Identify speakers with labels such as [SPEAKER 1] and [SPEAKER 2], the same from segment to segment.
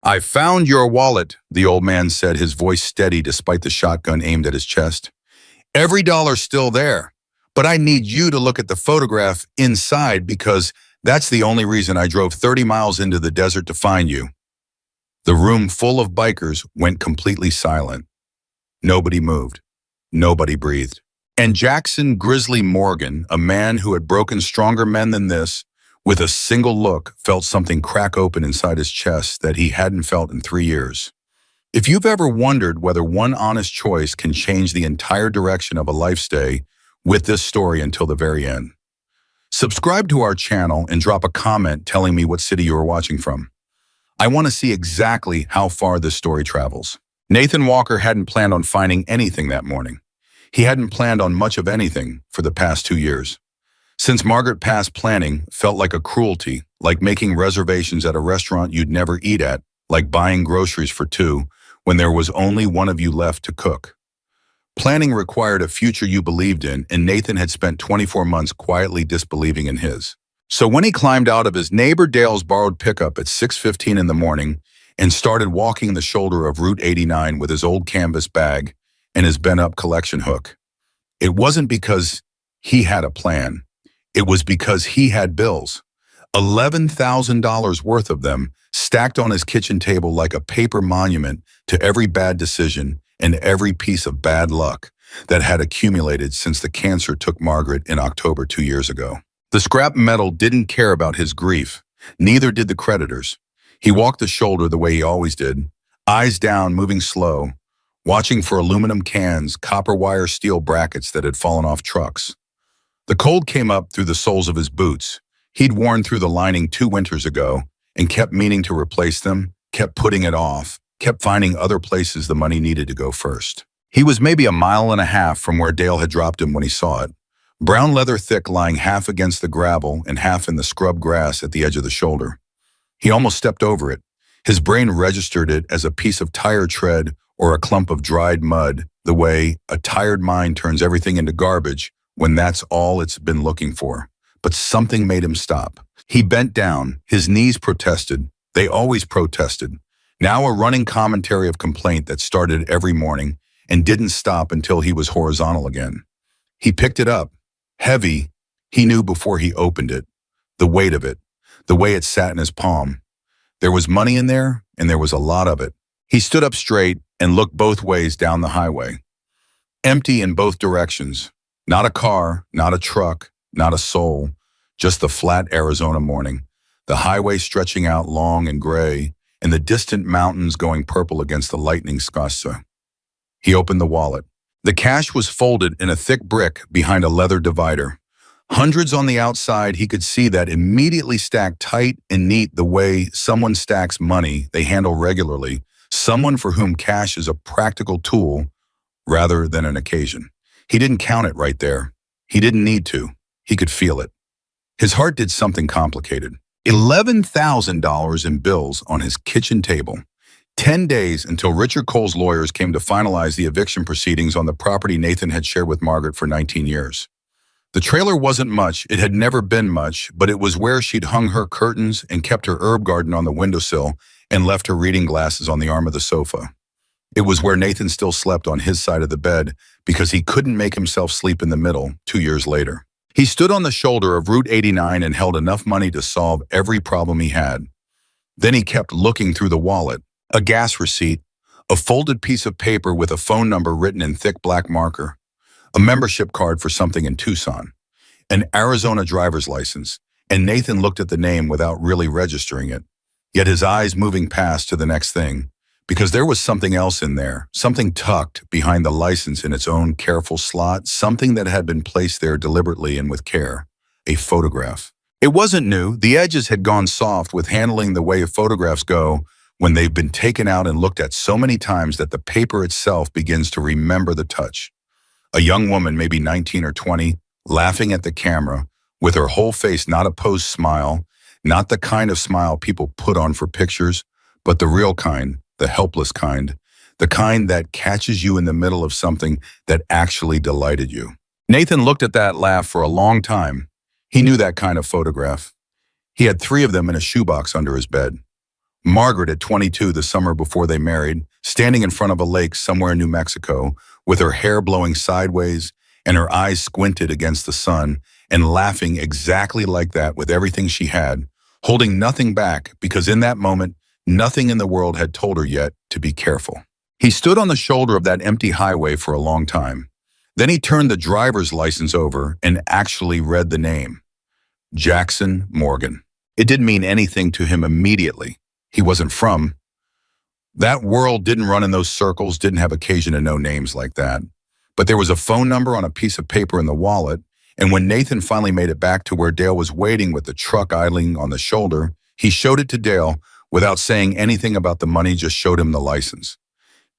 [SPEAKER 1] "I found your wallet," the old man said, his voice steady despite the shotgun aimed at his chest. "Every dollar's still there, but I need you to look at the photograph inside because that's the only reason I drove 30 miles into the desert to find you." The room full of bikers went completely silent. Nobody moved. Nobody breathed. And Jackson Grizzly Morgan, a man who had broken stronger men than this, with a single look, felt something crack open inside his chest that he hadn't felt in 3 years. If you've ever wondered whether one honest choice can change the entire direction of a life, stay with this story until the very end. Subscribe to our channel and drop a comment telling me what city you are watching from. I want to see exactly how far this story travels. Nathan Walker hadn't planned on finding anything that morning. He hadn't planned on much of anything for the past 2 years. Since Margaret passed, planning felt like a cruelty, like making reservations at a restaurant you'd never eat at, like buying groceries for two when there was only one of you left to cook. Planning required a future you believed in, and Nathan had spent 24 months quietly disbelieving in his. So when he climbed out of his neighbor Dale's borrowed pickup at 6:15 in the morning and started walking the shoulder of Route 89 with his old canvas bag and his bent-up collection hook, it wasn't because he had a plan. It was because he had bills, $11,000 worth of them, stacked on his kitchen table like a paper monument to every bad decision and every piece of bad luck that had accumulated since the cancer took Margaret in October 2 years ago. The scrap metal didn't care about his grief. Neither did the creditors. He walked the shoulder the way he always did, eyes down, moving slow, watching for aluminum cans, copper wire steel brackets that had fallen off trucks. The cold came up through the soles of his boots. He'd worn through the lining 2 winters ago and kept meaning to replace them, kept putting it off, kept finding other places the money needed to go first. He was maybe 1.5 miles from where Dale had dropped him when he saw it. Brown leather thick, lying half against the gravel and half in the scrub grass at the edge of the shoulder. He almost stepped over it. His brain registered it as a piece of tire tread or a clump of dried mud, the way a tired mind turns everything into garbage when that's all it's been looking for. But something made him stop. He bent down. His knees protested. They always protested. Now a running commentary of complaint that started every morning and didn't stop until he was horizontal again. He picked it up. Heavy, he knew before he opened it. The weight of it, the way it sat in his palm. There was money in there, and there was a lot of it. He stood up straight and looked both ways down the highway. Empty in both directions. Not a car, not a truck, not a soul. Just the flat Arizona morning. The highway stretching out long and gray, and the distant mountains going purple against the lightning sky. He opened the wallet. The cash was folded in a thick brick behind a leather divider. Hundreds on the outside, he could see that immediately stacked tight and neat the way someone stacks money they handle regularly, someone for whom cash is a practical tool rather than an occasion. He didn't count it right there. He didn't need to. He could feel it. His heart did something complicated. $11,000 in bills on his kitchen table. 10 days until Richard Cole's lawyers came to finalize the eviction proceedings on the property Nathan had shared with Margaret for 19 years. The trailer wasn't much, it had never been much, but it was where she'd hung her curtains and kept her herb garden on the windowsill and left her reading glasses on the arm of the sofa. It was where Nathan still slept on his side of the bed because he couldn't make himself sleep in the middle 2 years later. He stood on the shoulder of Route 89 and held enough money to solve every problem he had. Then he kept looking through the wallet. A gas receipt, a folded piece of paper with a phone number written in thick black marker, a membership card for something in Tucson, an Arizona driver's license, and Nathan looked at the name without really registering it, yet his eyes moving past to the next thing, because there was something else in there, something tucked behind the license in its own careful slot, something that had been placed there deliberately and with care, a photograph. It wasn't new. The edges had gone soft with handling the way photographs go when they've been taken out and looked at so many times that the paper itself begins to remember the touch. A young woman, maybe 19 or 20, laughing at the camera, with her whole face not a posed smile, not the kind of smile people put on for pictures, but the real kind, the helpless kind, the kind that catches you in the middle of something that actually delighted you. Nathan looked at that laugh for a long time. He knew that kind of photograph. He had 3 of them in a shoebox under his bed. Margaret, at 22, the summer before they married, standing in front of a lake somewhere in New Mexico, with her hair blowing sideways and her eyes squinted against the sun, and laughing exactly like that with everything she had, holding nothing back because in that moment, nothing in the world had told her yet to be careful. He stood on the shoulder of that empty highway for a long time. Then he turned the driver's license over and actually read the name. Jackson Morgan. It didn't mean anything to him immediately. He wasn't from. That world didn't run in those circles, didn't have occasion to know names like that. But there was a phone number on a piece of paper in the wallet, and when Nathan finally made it back to where Dale was waiting with the truck idling on the shoulder, he showed it to Dale without saying anything about the money, just showed him the license.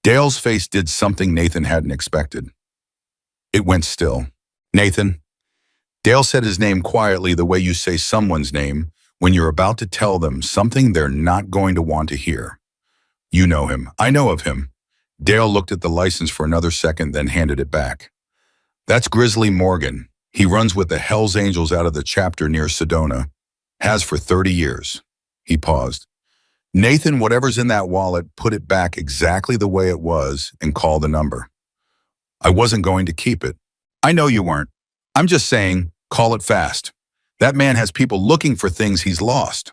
[SPEAKER 1] Dale's face did something Nathan hadn't expected. It went still. Nathan. Dale said his name quietly, the way you say someone's name when you're about to tell them something they're not going to want to hear. You know him. I know of him. Dale looked at the license for another second, then handed it back. That's Grizzly Morgan. He runs with the Hells Angels out of the chapter near Sedona. Has for 30 years. He paused. Nathan, whatever's in that wallet, put it back exactly the way it was and call the number. I wasn't going to keep it. I know you weren't. I'm just saying, call it fast. That man has people looking for things he's lost.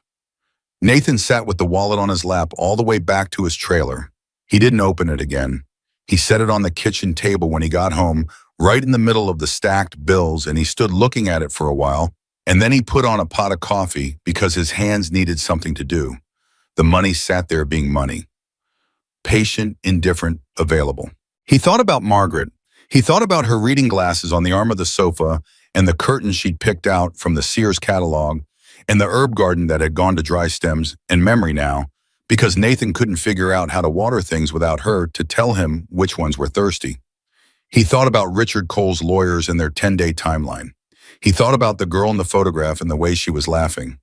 [SPEAKER 1] Nathan sat with the wallet on his lap all the way back to his trailer. He didn't open it again. He set it on the kitchen table when he got home, right in the middle of the stacked bills, and he stood looking at it for a while, and then he put on a pot of coffee because his hands needed something to do. The money sat there being money. Patient, indifferent, available. He thought about Margaret. He thought about her reading glasses on the arm of the sofa and the curtains she'd picked out from the Sears catalog and the herb garden that had gone to dry stems and memory now because Nathan couldn't figure out how to water things without her to tell him which ones were thirsty. He thought about Richard Cole's lawyers and their 10-day timeline. He thought about the girl in the photograph and the way she was laughing.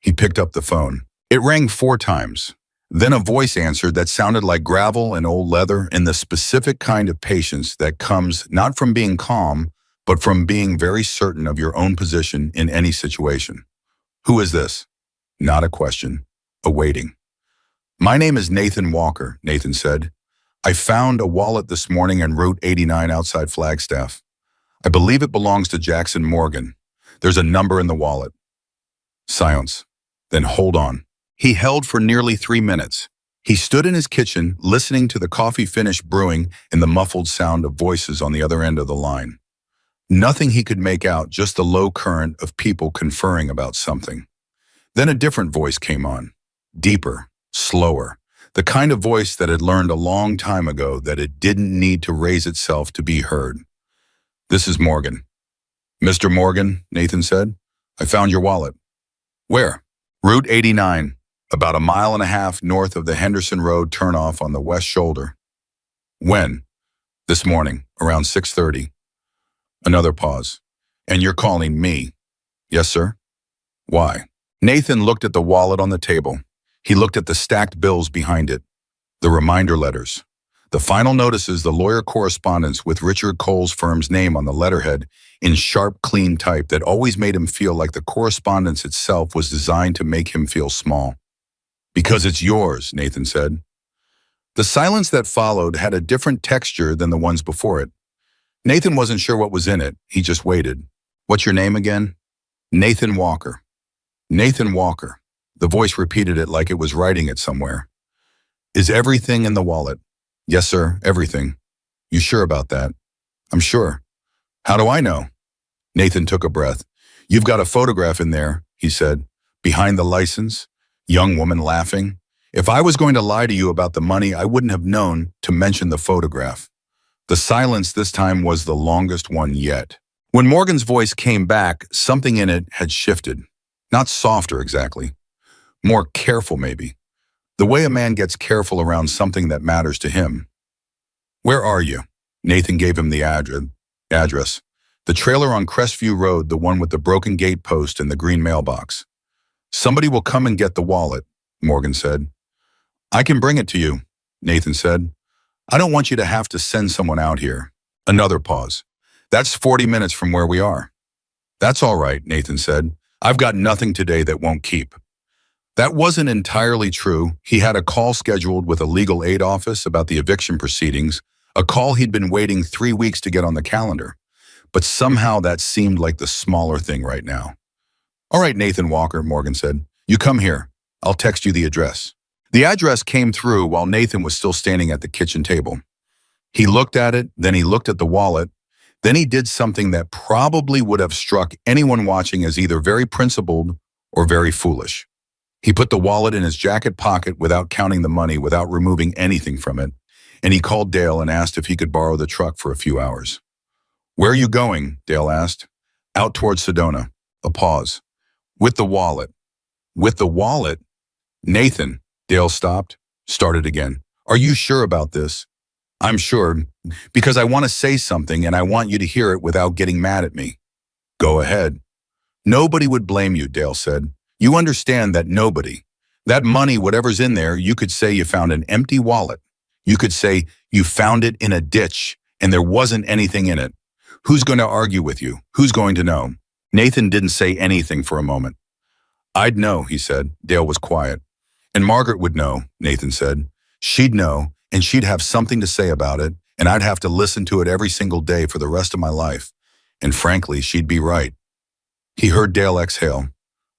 [SPEAKER 1] He picked up the phone. It rang 4 times. Then a voice answered that sounded like gravel and old leather and the specific kind of patience that comes not from being calm, but from being very certain of your own position in any situation. Who is this? Not a question. A waiting. My name is Nathan Walker, Nathan said. I found a wallet this morning on Route 89 outside Flagstaff. I believe it belongs to Jackson Morgan. There's a number in the wallet. Silence. Then hold on. He held for nearly 3 minutes. He stood in his kitchen, listening to the coffee finish brewing and the muffled sound of voices on the other end of the line. Nothing he could make out, just the low current of people conferring about something. Then a different voice came on. Deeper, slower. The kind of voice that had learned a long time ago that it didn't need to raise itself to be heard. This is Morgan. Mr. Morgan, Nathan said, I found your wallet. Where? Route 89, about 1.5 miles north of the Henderson Road turnoff on the west shoulder. When? This morning, around 6:30. Another pause. And you're calling me? Yes, sir. Why? Nathan looked at the wallet on the table. He looked at the stacked bills behind it, the reminder letters, the final notices, the lawyer correspondence with Richard Cole's firm's name on the letterhead in sharp, clean type that always made him feel like the correspondence itself was designed to make him feel small. Because it's yours, Nathan said. The silence that followed had a different texture than the ones before it. Nathan wasn't sure what was in it. He just waited. What's your name again? Nathan Walker. Nathan Walker. The voice repeated it like it was writing it somewhere. Is everything in the wallet? Yes, sir, everything. You sure about that? I'm sure. How do I know? Nathan took a breath. You've got a photograph in there, he said. Behind the license? Young woman laughing. If I was going to lie to you about the money, I wouldn't have known to mention the photograph. The silence this time was the longest one yet. When Morgan's voice came back, something in it had shifted. Not softer exactly. More careful, maybe. The way a man gets careful around something that matters to him. Where are you? Nathan gave him the address. The trailer on Crestview Road, the one with the broken gate post and the green mailbox. Somebody will come and get the wallet, Morgan said. I can bring it to you, Nathan said. I don't want you to have to send someone out here. Another pause. That's 40 minutes from where we are. That's all right, Nathan said. I've got nothing today that won't keep. That wasn't entirely true. He had a call scheduled with a legal aid office about the eviction proceedings, a call he'd been waiting 3 weeks to get on the calendar. But somehow that seemed like the smaller thing right now. All right, Nathan Walker, Morgan said. You come here. I'll text you the address. The address came through while Nathan was still standing at the kitchen table. He looked at it, then he looked at the wallet. Then he did something that probably would have struck anyone watching as either very principled or very foolish. He put the wallet in his jacket pocket without counting the money, without removing anything from it, and he called Dale and asked if he could borrow the truck for a few hours. Where are you going? Dale asked. Out towards Sedona. A pause. With the wallet. With the wallet? Nathan. Dale stopped, started again. Are you sure about this? I'm sure, because I want to say something and I want you to hear it without getting mad at me. Go ahead. Nobody would blame you, Dale said. You understand that nobody. That money, whatever's in there, you could say you found an empty wallet. You could say you found it in a ditch and there wasn't anything in it. Who's going to argue with you? Who's going to know? Nathan didn't say anything for a moment. I'd know, he said. Dale was quiet. And Margaret would know, Nathan said. She'd know, and she'd have something to say about it, and I'd have to listen to it every single day for the rest of my life. And frankly, she'd be right. He heard Dale exhale.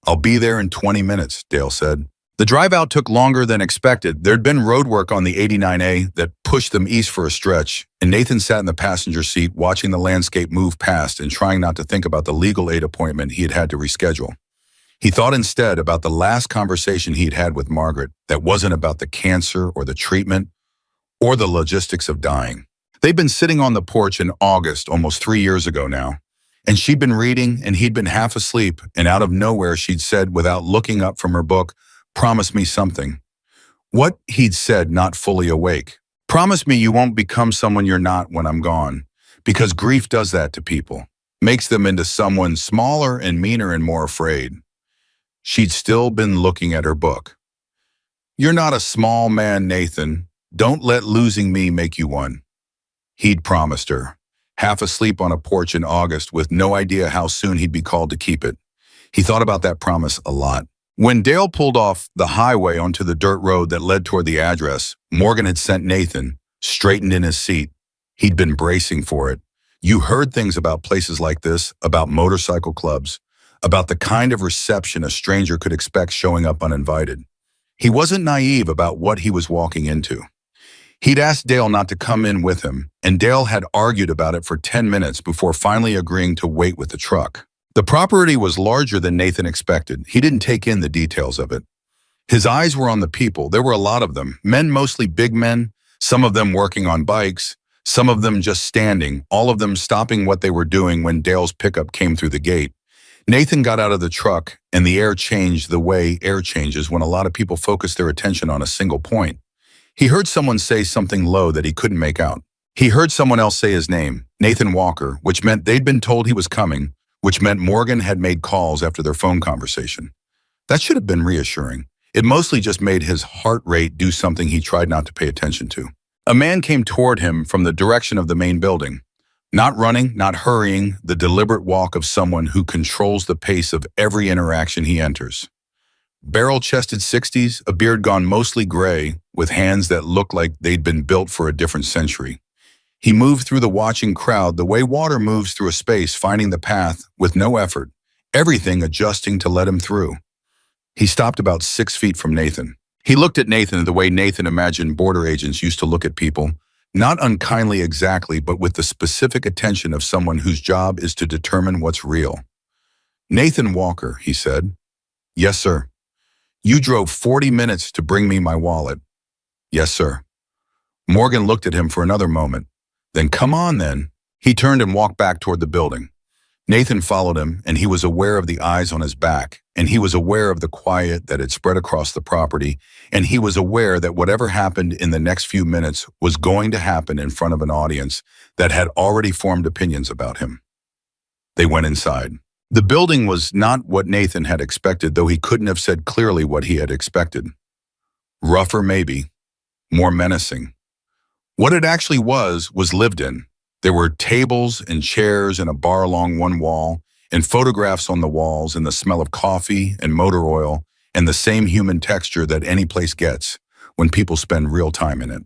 [SPEAKER 1] I'll be there in 20 minutes, Dale said. The drive out took longer than expected. There'd been road work on the 89A that pushed them east for a stretch, and Nathan sat in the passenger seat watching the landscape move past and trying not to think about the legal aid appointment he had had to reschedule. He thought instead about the last conversation he'd had with Margaret that wasn't about the cancer or the treatment or the logistics of dying. They'd been sitting on the porch in August, almost 3 years ago now, and she'd been reading and he'd been half asleep, and out of nowhere she'd said, without looking up from her book, promise me something. What he'd said, not fully awake. Promise me you won't become someone you're not when I'm gone, because grief does that to people, makes them into someone smaller and meaner and more afraid. She'd still been looking at her book. You're not a small man, Nathan. Don't let losing me make you one. He'd promised her, half asleep on a porch in August with no idea how soon he'd be called to keep it. He thought about that promise a lot. When Dale pulled off the highway onto the dirt road that led toward the address, Morgan had sent Nathan, straightened in his seat. He'd been bracing for it. You heard things about places like this, about motorcycle clubs, about the kind of reception a stranger could expect showing up uninvited. He wasn't naive about what he was walking into. He'd asked Dale not to come in with him, and Dale had argued about it for 10 minutes before finally agreeing to wait with the truck. The property was larger than Nathan expected. He didn't take in the details of it. His eyes were on the people. There were a lot of them, men, mostly big men, some of them working on bikes, some of them just standing, all of them stopping what they were doing when Dale's pickup came through the gate. Nathan got out of the truck, and the air changed the way air changes when a lot of people focus their attention on a single point. He heard someone say something low that he couldn't make out. He heard someone else say his name, Nathan Walker, which meant they'd been told he was coming, which meant Morgan had made calls after their phone conversation. That should have been reassuring. It mostly just made his heart rate do something he tried not to pay attention to. A man came toward him from the direction of the main building. Not running, not hurrying, the deliberate walk of someone who controls the pace of every interaction he enters. Barrel-chested 60s, a beard gone mostly gray, with hands that looked like they'd been built for a different century. He moved through the watching crowd the way water moves through a space, finding the path with no effort, everything adjusting to let him through. He stopped about 6 feet from Nathan. He looked at Nathan the way Nathan imagined border agents used to look at people, not unkindly exactly, but with the specific attention of someone whose job is to determine what's real. Nathan Walker, he said. Yes, sir. You drove 40 minutes to bring me my wallet. Yes, sir. Morgan looked at him for another moment. Then come on, then. He turned and walked back toward the building. Nathan followed him, and he was aware of the eyes on his back, and he was aware of the quiet that had spread across the property, and he was aware that whatever happened in the next few minutes was going to happen in front of an audience that had already formed opinions about him. They went inside. The building was not what Nathan had expected, though he couldn't have said clearly what he had expected. Rougher, maybe. More menacing. What it actually was lived in. There were tables and chairs and a bar along one wall, and photographs on the walls, and the smell of coffee and motor oil, and the same human texture that any place gets when people spend real time in it.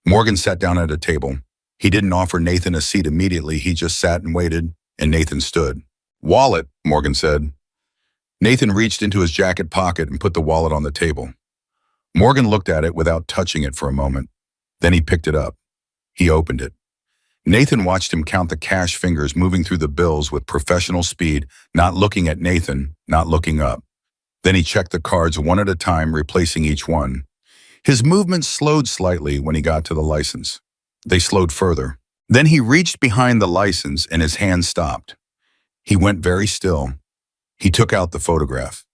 [SPEAKER 1] Morgan sat down at a table. He didn't offer Nathan a seat immediately. He just sat and waited, and Nathan stood. "Wallet," Morgan said. Nathan reached into his jacket pocket and put the wallet on the table. Morgan looked at it without touching it for a moment. Then he picked it up. He opened it. Nathan watched him count the cash, fingers moving through the bills with professional speed, not looking at Nathan, not looking up. Then he checked the cards one at a time, replacing each one. His movements slowed slightly when he got to the license. They slowed further. Then he reached behind the license and his hand stopped. He went very still. He took out the photograph.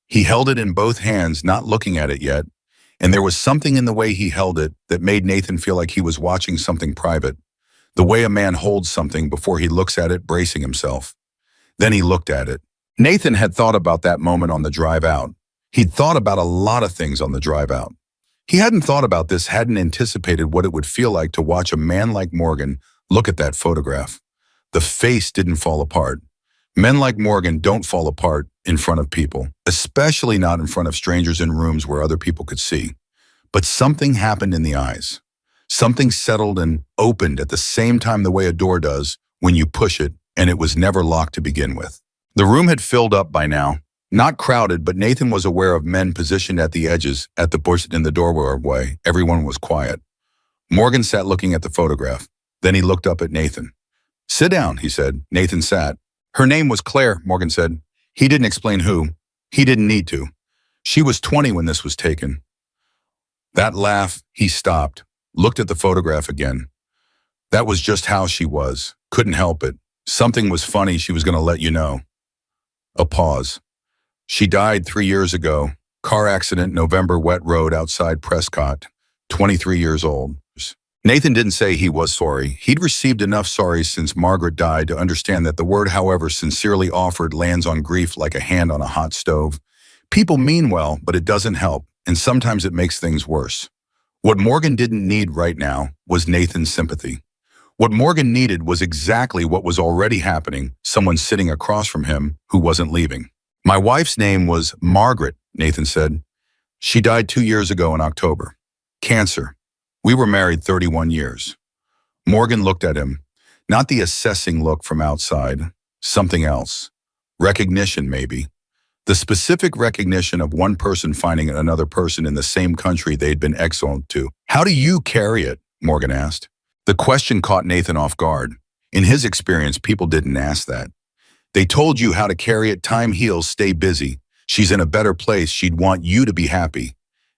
[SPEAKER 1] He held it in both hands, not looking at it yet, and there was something in the way he held it that made Nathan feel like he was watching something private, the way a man holds something before he looks at it, bracing himself. Then he looked at it. Nathan had thought about that moment on the drive out. He'd thought about a lot of things on the drive out. He hadn't thought about this, hadn't anticipated what it would feel like to watch a man like Morgan look at that photograph. The face didn't fall apart. Men like Morgan don't fall apart in front of people, especially not in front of strangers in rooms where other people could see. But something happened in the eyes. Something settled and opened at the same time the way a door does when you push it, and it was never locked to begin with. The room had filled up by now. Not crowded, but Nathan was aware of men positioned at the edges, at the bush in the doorway. Everyone was quiet. Morgan sat looking at the photograph. Then he looked up at Nathan. "Sit down," he said. Nathan sat. "Her name was Claire," Morgan said. He didn't explain who. He didn't need to. "She was 20 when this was taken." That laugh, he stopped, looked at the photograph again. That was just how she was. Couldn't help it. Something was funny, she was going to let you know. A pause. "She died 3 years ago. Car accident, November, wet road outside Prescott. 23 years old." Nathan didn't say he was sorry. He'd received enough sorries since Margaret died to understand that the word, however sincerely offered, lands on grief like a hand on a hot stove. People mean well, but it doesn't help, and sometimes it makes things worse. What Morgan didn't need right now was Nathan's sympathy. What Morgan needed was exactly what was already happening, someone sitting across from him who wasn't leaving. "My wife's name was Margaret," Nathan said. "She died 2 years ago in October. Cancer. We were married 31 years. Morgan looked at him, not the assessing look from outside, something else. Recognition, maybe. The specific recognition of one person finding another person in the same country they'd been exiled to. "How do you carry it?" Morgan asked. The question caught Nathan off guard. In his experience, people didn't ask that. They told you how to carry it. Time heals, stay busy. She's in a better place. She'd want you to be happy.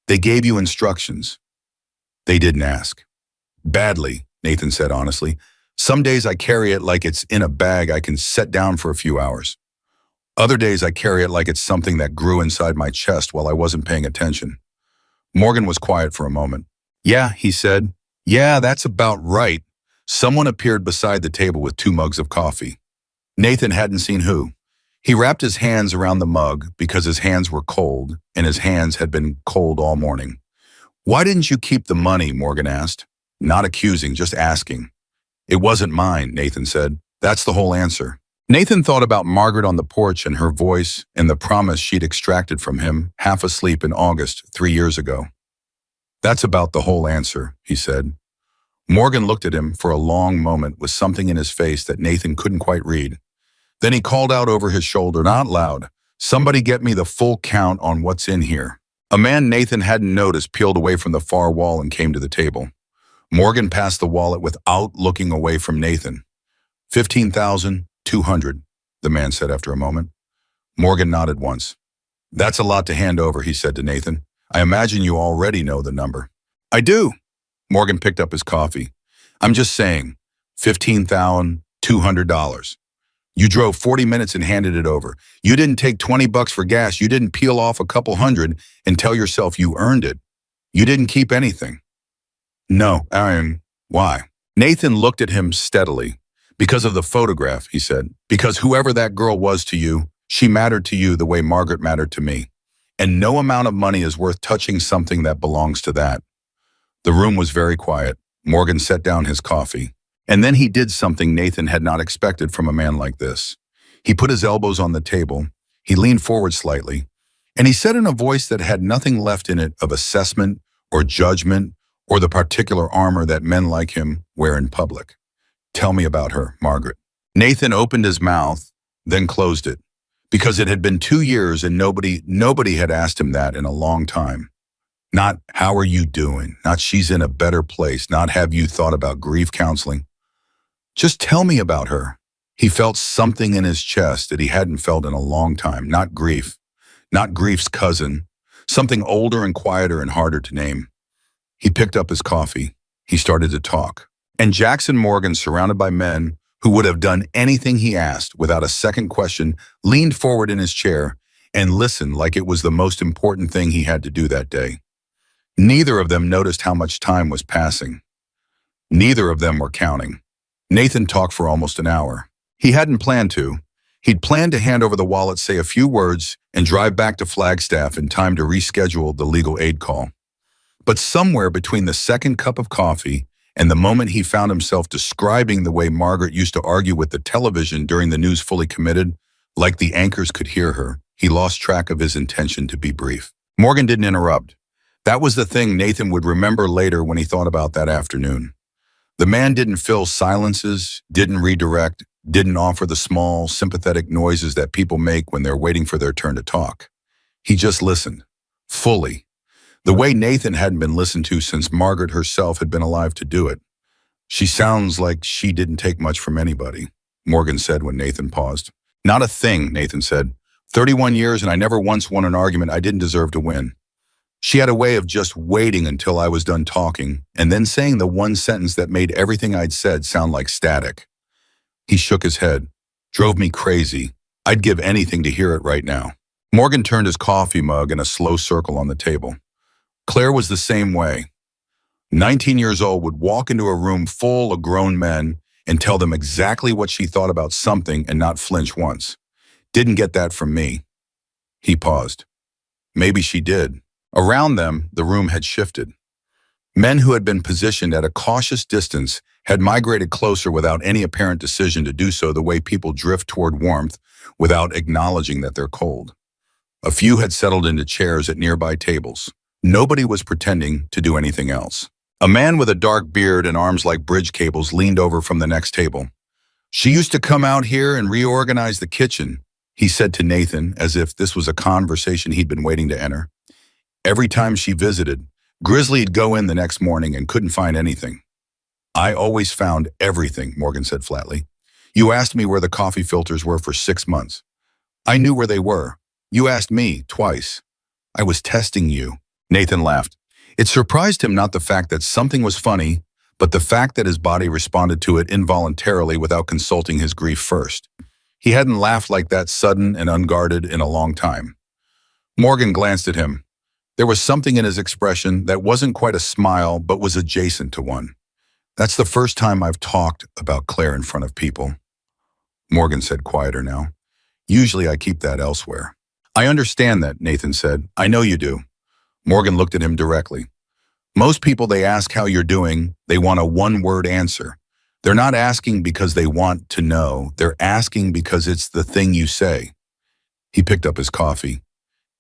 [SPEAKER 1] They gave you instructions. They didn't ask. "Badly," Nathan said honestly. "Some days I carry it like it's in a bag I can set down for a few hours. Other days I carry it like it's something that grew inside my chest while I wasn't paying attention." Morgan was quiet for a moment. "Yeah," he said. "Yeah, that's about right." Someone appeared beside the table with 2 mugs of coffee. Nathan hadn't seen who. He wrapped his hands around the mug because his hands were cold, and his hands had been cold all morning. "Why didn't you keep the money?" Morgan asked. Not accusing, just asking. "It wasn't mine," Nathan said. That's the whole answer. Nathan thought about Margaret on the porch and her voice and the promise she'd extracted from him, half asleep in August 3 years ago. "That's about the whole answer," he said. Morgan looked at him for a long moment with something in his face that Nathan couldn't quite read. Then he called out over his shoulder, not loud, "Somebody get me the full count on what's in here." A man Nathan hadn't noticed peeled away from the far wall and came to the table. Morgan passed the wallet without looking away from Nathan. $15,200, the man said after a moment. Morgan nodded once. "That's a lot to hand over," he said to Nathan. "I imagine you already know the number." "I do." Morgan picked up his coffee. "I'm just saying, $15,200. You drove 40 minutes and handed it over. You didn't take $20 for gas. You didn't peel off a couple hundred and tell yourself you earned it. You didn't keep anything." "No, Aaron, why?" Nathan looked at him steadily. "Because of the photograph," he said. "Because whoever that girl was to you, she mattered to you the way Margaret mattered to me. And no amount of money is worth touching something that belongs to that." The room was very quiet. Morgan set down his coffee. And then he did something Nathan had not expected from a man like this. He put his elbows on the table. He leaned forward slightly, And he said in a voice that had nothing left in it of assessment or judgment or the particular armor that men like him wear in public. Tell me about her, Margaret. Nathan opened his mouth, then closed it, because it had been 2 years and nobody had asked him that in a long time. Not, how are you doing? Not, she's in a better place. Not, have you thought about grief counseling? Just tell me about her. He felt something in his chest that he hadn't felt in a long time. Not grief, not grief's cousin, something older and quieter and harder to name. He picked up his coffee. He started to talk. And Jackson Morgan, surrounded by men who would have done anything he asked without a second question, leaned forward in his chair and listened like it was the most important thing he had to do that day. Neither of them noticed how much time was passing. Neither of them were counting. Nathan talked for almost an hour. He hadn't planned to. He'd planned to hand over the wallet, say a few words, and drive back to Flagstaff in time to reschedule the legal aid call. But somewhere between the second cup of coffee and the moment he found himself describing the way Margaret used to argue with the television during the news Fully Committed, like the anchors could hear her, he lost track of his intention to be brief. Morgan didn't interrupt. That was the thing Nathan would remember later when he thought about that afternoon. The man didn't fill silences, didn't redirect, didn't offer the small, sympathetic noises that people make when they're waiting for their turn to talk. He just listened, fully, the way Nathan hadn't been listened to since Margaret herself had been alive to do it. She sounds like she didn't take much from anybody, Morgan said when Nathan paused. Not a thing, Nathan said. 31 years and I never once won an argument I didn't deserve to win. She had a way of just waiting until I was done talking and then saying the one sentence that made everything I'd said sound like static. He shook his head. Drove me crazy. I'd give anything to hear it right now. Morgan turned his coffee mug in a slow circle on the table. Claire was the same way. 19 years old, would walk into a room full of grown men and tell them exactly what she thought about something and not flinch once. Didn't get that from me. He paused. Maybe she did. Around them, the room had shifted. Men who had been positioned at a cautious distance had migrated closer without any apparent decision to do so, the way people drift toward warmth without acknowledging that they're cold. A few had settled into chairs at nearby tables. Nobody was pretending to do anything else. A man with a dark beard and arms like bridge cables leaned over from the next table. She used to come out here and reorganize the kitchen, he said to Nathan, as if this was a conversation he'd been waiting to enter. Every time she visited, Grizzly'd go in the next morning and couldn't find anything. I always found everything, Morgan said flatly. You asked me where the coffee filters were for 6 months. I knew where they were. You asked me twice. I was testing you. Nathan laughed. It surprised him not the fact that something was funny, but the fact that his body responded to it involuntarily without consulting his grief first. He hadn't laughed like that, sudden and unguarded, in a long time. Morgan glanced at him. There was something in his expression that wasn't quite a smile, but was adjacent to one. That's the first time I've talked about Claire in front of people. Morgan said, quieter now. Usually I keep that elsewhere. I understand that, Nathan said. I know you do. Morgan looked at him directly. Most people, they ask how you're doing, they want a one-word answer. They're not asking because they want to know. They're asking because it's the thing you say. He picked up his coffee.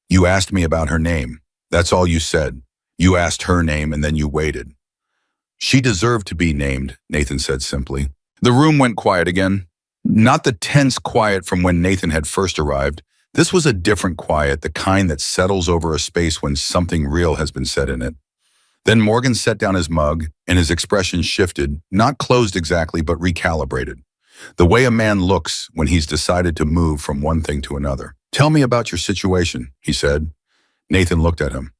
[SPEAKER 1] You asked me about her name. That's all you said. You asked her name and then you waited. She deserved to be named, Nathan said simply. The room went quiet again. Not the tense quiet from when Nathan had first arrived. This was a different quiet, the kind that settles over a space when something real has been said in it. Then Morgan set down his mug and his expression shifted, not closed exactly, but recalibrated. The way a man looks when he's decided to move from one thing to another. Tell me about your situation, he said. Nathan looked at him.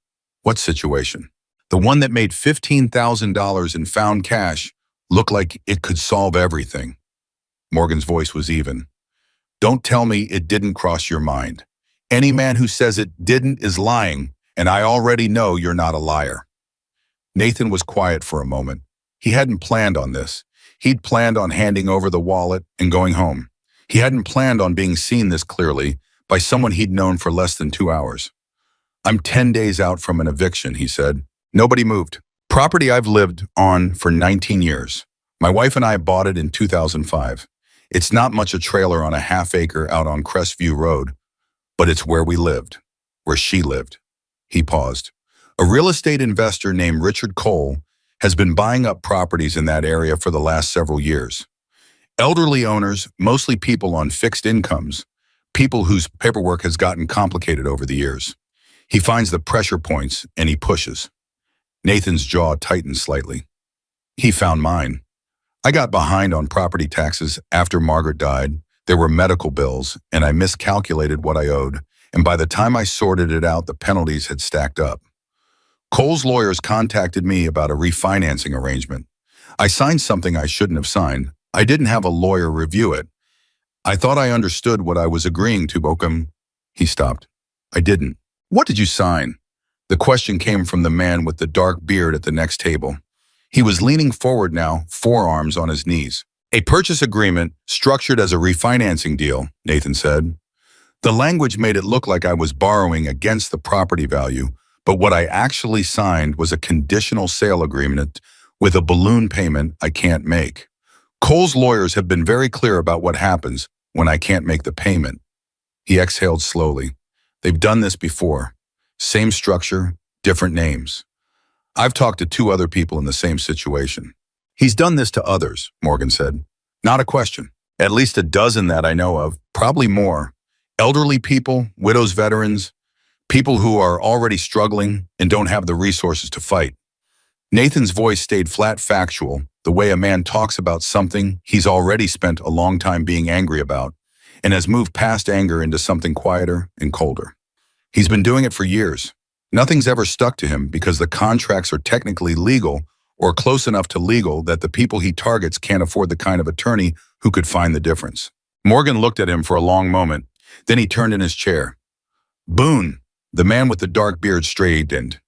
[SPEAKER 1] What situation? The one that made $15,000 in found cash look like it could solve everything. Morgan's voice was even. Don't tell me it didn't cross your mind. Any man who says it didn't is lying, and I already know you're not a liar. Nathan was quiet for a moment. He hadn't planned on this. He'd planned on handing over the wallet and going home. He hadn't planned on being seen this clearly by someone he'd known for less than 2 hours. I'm 10 days out from an eviction, he said. Nobody moved. Property I've lived on for 19 years. My wife and I bought it in 2005. It's not much a trailer on a half acre out on Crestview Road, but it's where we lived. where she lived. He paused. A real estate investor named Richard Cole has been buying up properties in that area for the last several years. Elderly owners, mostly people on fixed incomes, people whose paperwork has gotten complicated over the years. He finds the pressure points and he pushes. Nathan's jaw tightened slightly. He found mine. I got behind on property taxes after Margaret died. There were medical bills, and I miscalculated what I owed, and by the time I sorted it out, the penalties had stacked up. Cole's lawyers contacted me about a refinancing arrangement. I signed something I shouldn't have signed. I didn't have a lawyer review it. I thought I understood what I was agreeing to, Bokum. He stopped. I didn't. What did you sign? The question came from the man with the dark beard at the next table. He was leaning forward now, forearms on his knees. A purchase agreement structured as a refinancing deal, Nathan said. The language made it look like I was borrowing against the property value, but what I actually signed was a conditional sale agreement with a balloon payment I can't make. Cole's lawyers have been very clear about what happens when I can't make the payment. He exhaled slowly. They've done this before. Same structure, different names. I've talked to 2 other people in the same situation. He's done this to others, Morgan said. Not a question. At least a dozen that I know of, probably more. Elderly people, widows, veterans, people who are already struggling and don't have the resources to fight. Nathan's voice stayed flat factual, the way a man talks about something he's already spent a long time being angry about and has moved past anger into something quieter and colder. He's been doing it for years. Nothing's ever stuck to him because the contracts are technically legal or close enough to legal that the people he targets can't afford the kind of attorney who could find the difference. Morgan looked at him for a long moment. Then he turned in his chair. Boone, the man with the dark beard, straightened.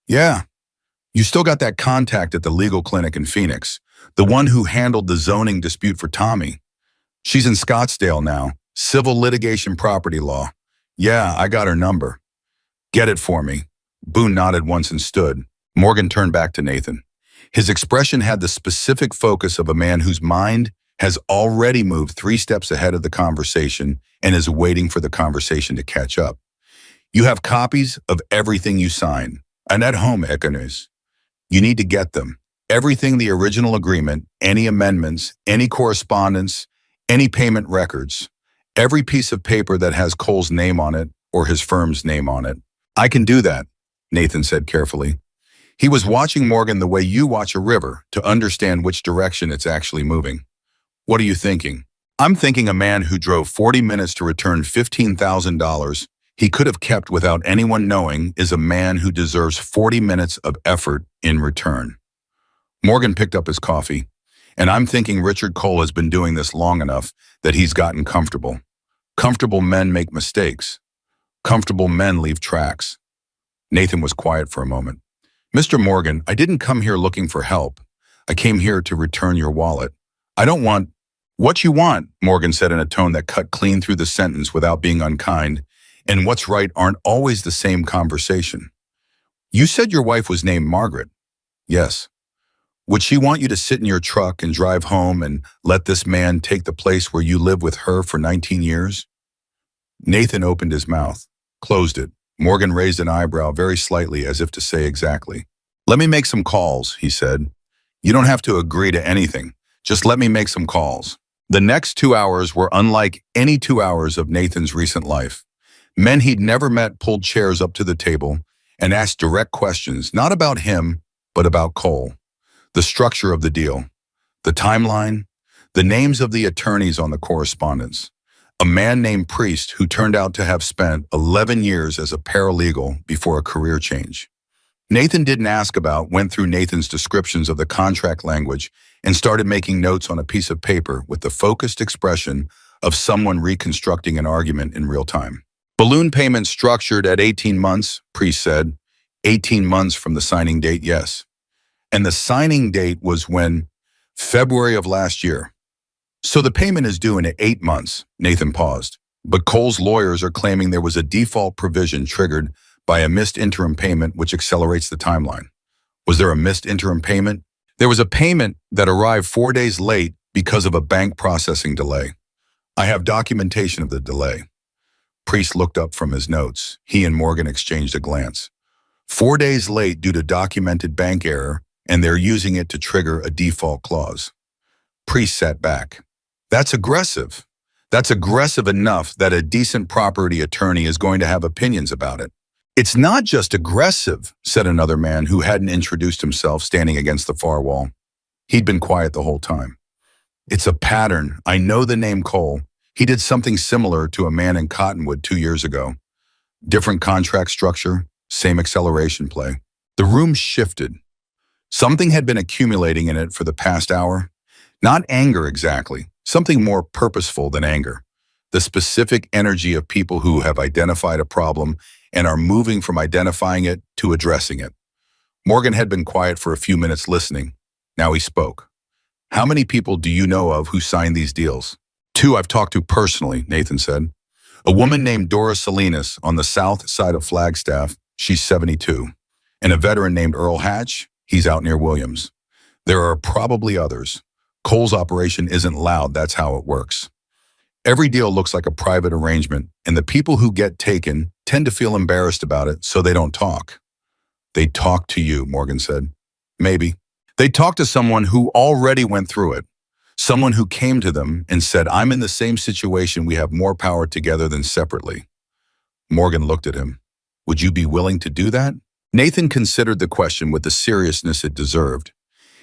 [SPEAKER 1] Yeah, you still got that contact at the legal clinic in Phoenix, the one who handled the zoning dispute for Tommy. She's in Scottsdale now, civil litigation property law. Yeah, I got her number. Get it for me. Boone nodded once and stood. Morgan turned back to Nathan. His expression had the specific focus of a man whose mind has already moved 3 steps ahead of the conversation and is waiting for the conversation to catch up. You have copies of everything you sign, and at home, Econos. You need to get them. Everything, the original agreement, any amendments, any correspondence, any payment records, every piece of paper that has Cole's name on it or his firm's name on it. I can do that, Nathan said carefully. He was watching Morgan the way you watch a river to understand which direction it's actually moving. What are you thinking? I'm thinking a man who drove 40 minutes to return $15,000 he could have kept without anyone knowing is a man who deserves 40 minutes of effort in return. Morgan picked up his coffee, and I'm thinking Richard Cole has been doing this long enough that he's gotten comfortable. Comfortable men make mistakes. Comfortable men leave tracks. Nathan was quiet for a moment. Mr. Morgan, I didn't come here looking for help. I came here to return your wallet. I don't want what you want, Morgan said in a tone that cut clean through the sentence without being unkind, and what's right aren't always the same conversation. You said your wife was named Margaret. Yes. Would she want you to sit in your truck and drive home and let this man take the place where you lived with her for 19 years? Nathan opened his mouth, closed it. Morgan raised an eyebrow very slightly as if to say exactly. Let me make some calls, he said. You don't have to agree to anything. Just let me make some calls. The next 2 hours were unlike any 2 hours of Nathan's recent life. Men he'd never met pulled chairs up to the table and asked direct questions, not about him, but about Cole. The structure of the deal, the timeline, the names of the attorneys on the correspondence. A man named Priest who turned out to have spent 11 years as a paralegal before a career change. Nathan didn't ask about, went through Nathan's descriptions of the contract language and started making notes on a piece of paper with the focused expression of someone reconstructing an argument in real time. Balloon payment structured at 18 months, Priest said. 18 months from the signing date, yes. And the signing date was when? February of last year. So the payment is due in 8 months, Nathan paused. But Cole's lawyers are claiming there was a default provision triggered by a missed interim payment which accelerates the timeline. Was there a missed interim payment? There was a payment that arrived 4 days late because of a bank processing delay. I have documentation of the delay. Priest looked up from his notes. He and Morgan exchanged a glance. 4 days late due to documented bank error, and they're using it to trigger a default clause. Priest sat back. That's aggressive. That's aggressive enough that a decent property attorney is going to have opinions about it. It's not just aggressive, said another man who hadn't introduced himself, standing against the far wall. He'd been quiet the whole time. It's a pattern. I know the name Cole. He did something similar to a man in Cottonwood 2 years ago. Different contract structure, same acceleration play. The room shifted. Something had been accumulating in it for the past hour. Not anger exactly, something more purposeful than anger. The specific energy of people who have identified a problem and are moving from identifying it to addressing it. Morgan had been quiet for a few minutes listening. Now he spoke. How many people do you know of who signed these deals? 2 I've talked to personally, Nathan said. A woman named Dora Salinas on the south side of Flagstaff, she's 72. And a veteran named Earl Hatch, he's out near Williams. There are probably others. Cole's operation isn't loud, that's how it works. Every deal looks like a private arrangement, and the people who get taken tend to feel embarrassed about it, so they don't talk. They talk to you, Morgan said. Maybe. They talk to someone who already went through it. Someone who came to them and said, I'm in the same situation, we have more power together than separately. Morgan looked at him. Would you be willing to do that? Nathan considered the question with the seriousness it deserved.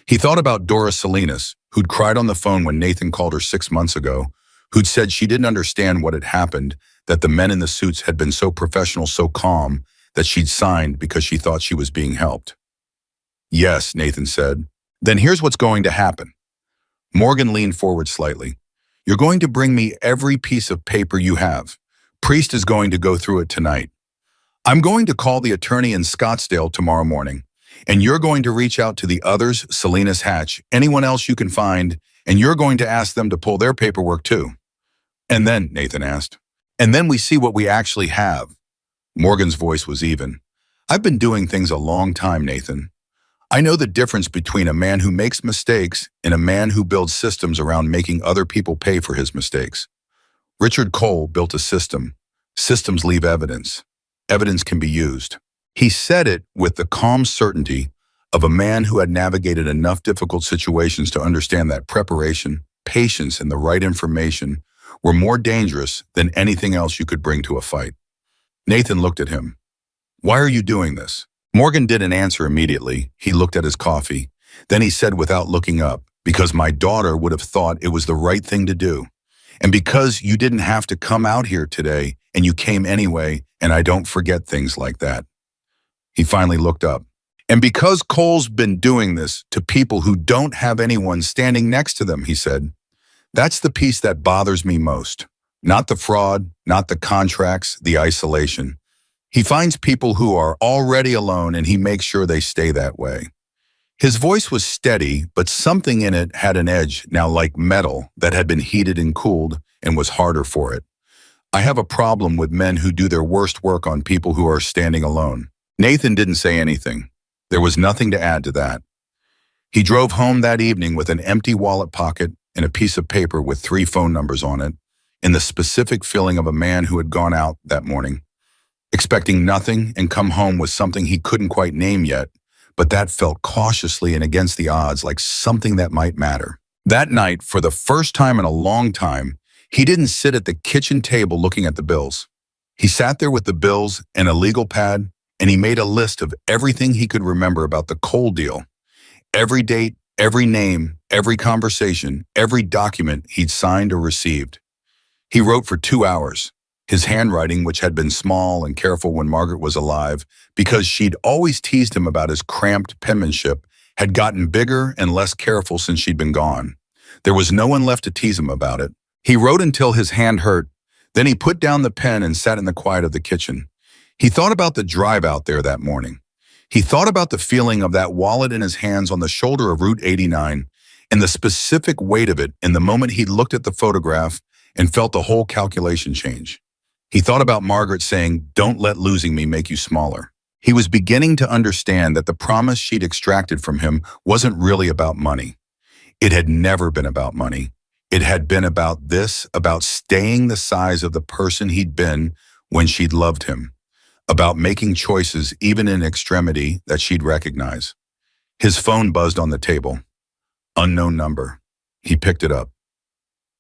[SPEAKER 1] He thought about Dora Salinas, who'd cried on the phone when Nathan called her 6 months ago, who'd said she didn't understand what had happened, that the men in the suits had been so professional, so calm, that she'd signed because she thought she was being helped. Yes, Nathan said. Then here's what's going to happen. Morgan leaned forward slightly. You're going to bring me every piece of paper you have. Priest is going to go through it tonight. I'm going to call the attorney in Scottsdale tomorrow morning, and you're going to reach out to the others, Salinas, Hatch, anyone else you can find, and you're going to ask them to pull their paperwork too. And then, Nathan asked, and then we see what we actually have. Morgan's voice was even. I've been doing things a long time, Nathan. I know the difference between a man who makes mistakes and a man who builds systems around making other people pay for his mistakes. Richard Cole built a system. Systems leave evidence. Evidence can be used. He said it with the calm certainty of a man who had navigated enough difficult situations to understand that preparation, patience, and the right information were more dangerous than anything else you could bring to a fight. Nathan looked at him. Why are you doing this? Morgan didn't answer immediately. He looked at his coffee. Then he said without looking up, because my daughter would have thought it was the right thing to do. And because you didn't have to come out here today, and you came anyway, and I don't forget things like that. He finally looked up. And because Cole's been doing this to people who don't have anyone standing next to them, he said, that's the piece that bothers me most. Not the fraud, not the contracts, the isolation. He finds people who are already alone and he makes sure they stay that way. His voice was steady, but something in it had an edge, now like metal, that had been heated and cooled and was harder for it. I have a problem with men who do their worst work on people who are standing alone. Nathan didn't say anything. There was nothing to add to that. He drove home that evening with an empty wallet pocket and a piece of paper with 3 phone numbers on it, in the specific feeling of a man who had gone out that morning, expecting nothing and come home with something he couldn't quite name yet, but that felt cautiously and against the odds like something that might matter. That night, for the first time in a long time, he didn't sit at the kitchen table looking at the bills. He sat there with the bills and a legal pad, and he made a list of everything he could remember about the Cole deal. Every date, every name, every conversation, every document he'd signed or received. He wrote for 2 hours. His handwriting, which had been small and careful when Margaret was alive, because she'd always teased him about his cramped penmanship, had gotten bigger and less careful since she'd been gone. There was no one left to tease him about it. He wrote until his hand hurt. Then he put down the pen and sat in the quiet of the kitchen. He thought about the drive out there that morning. He thought about the feeling of that wallet in his hands on the shoulder of Route 89 and the specific weight of it in the moment he looked at the photograph and felt the whole calculation change. He thought about Margaret saying, "Don't let losing me make you smaller." He was beginning to understand that the promise she'd extracted from him wasn't really about money. It had never been about money. It had been about this, about staying the size of the person he'd been when she'd loved him, about making choices even in extremity that she'd recognize. His phone buzzed on the table. Unknown number. He picked it up.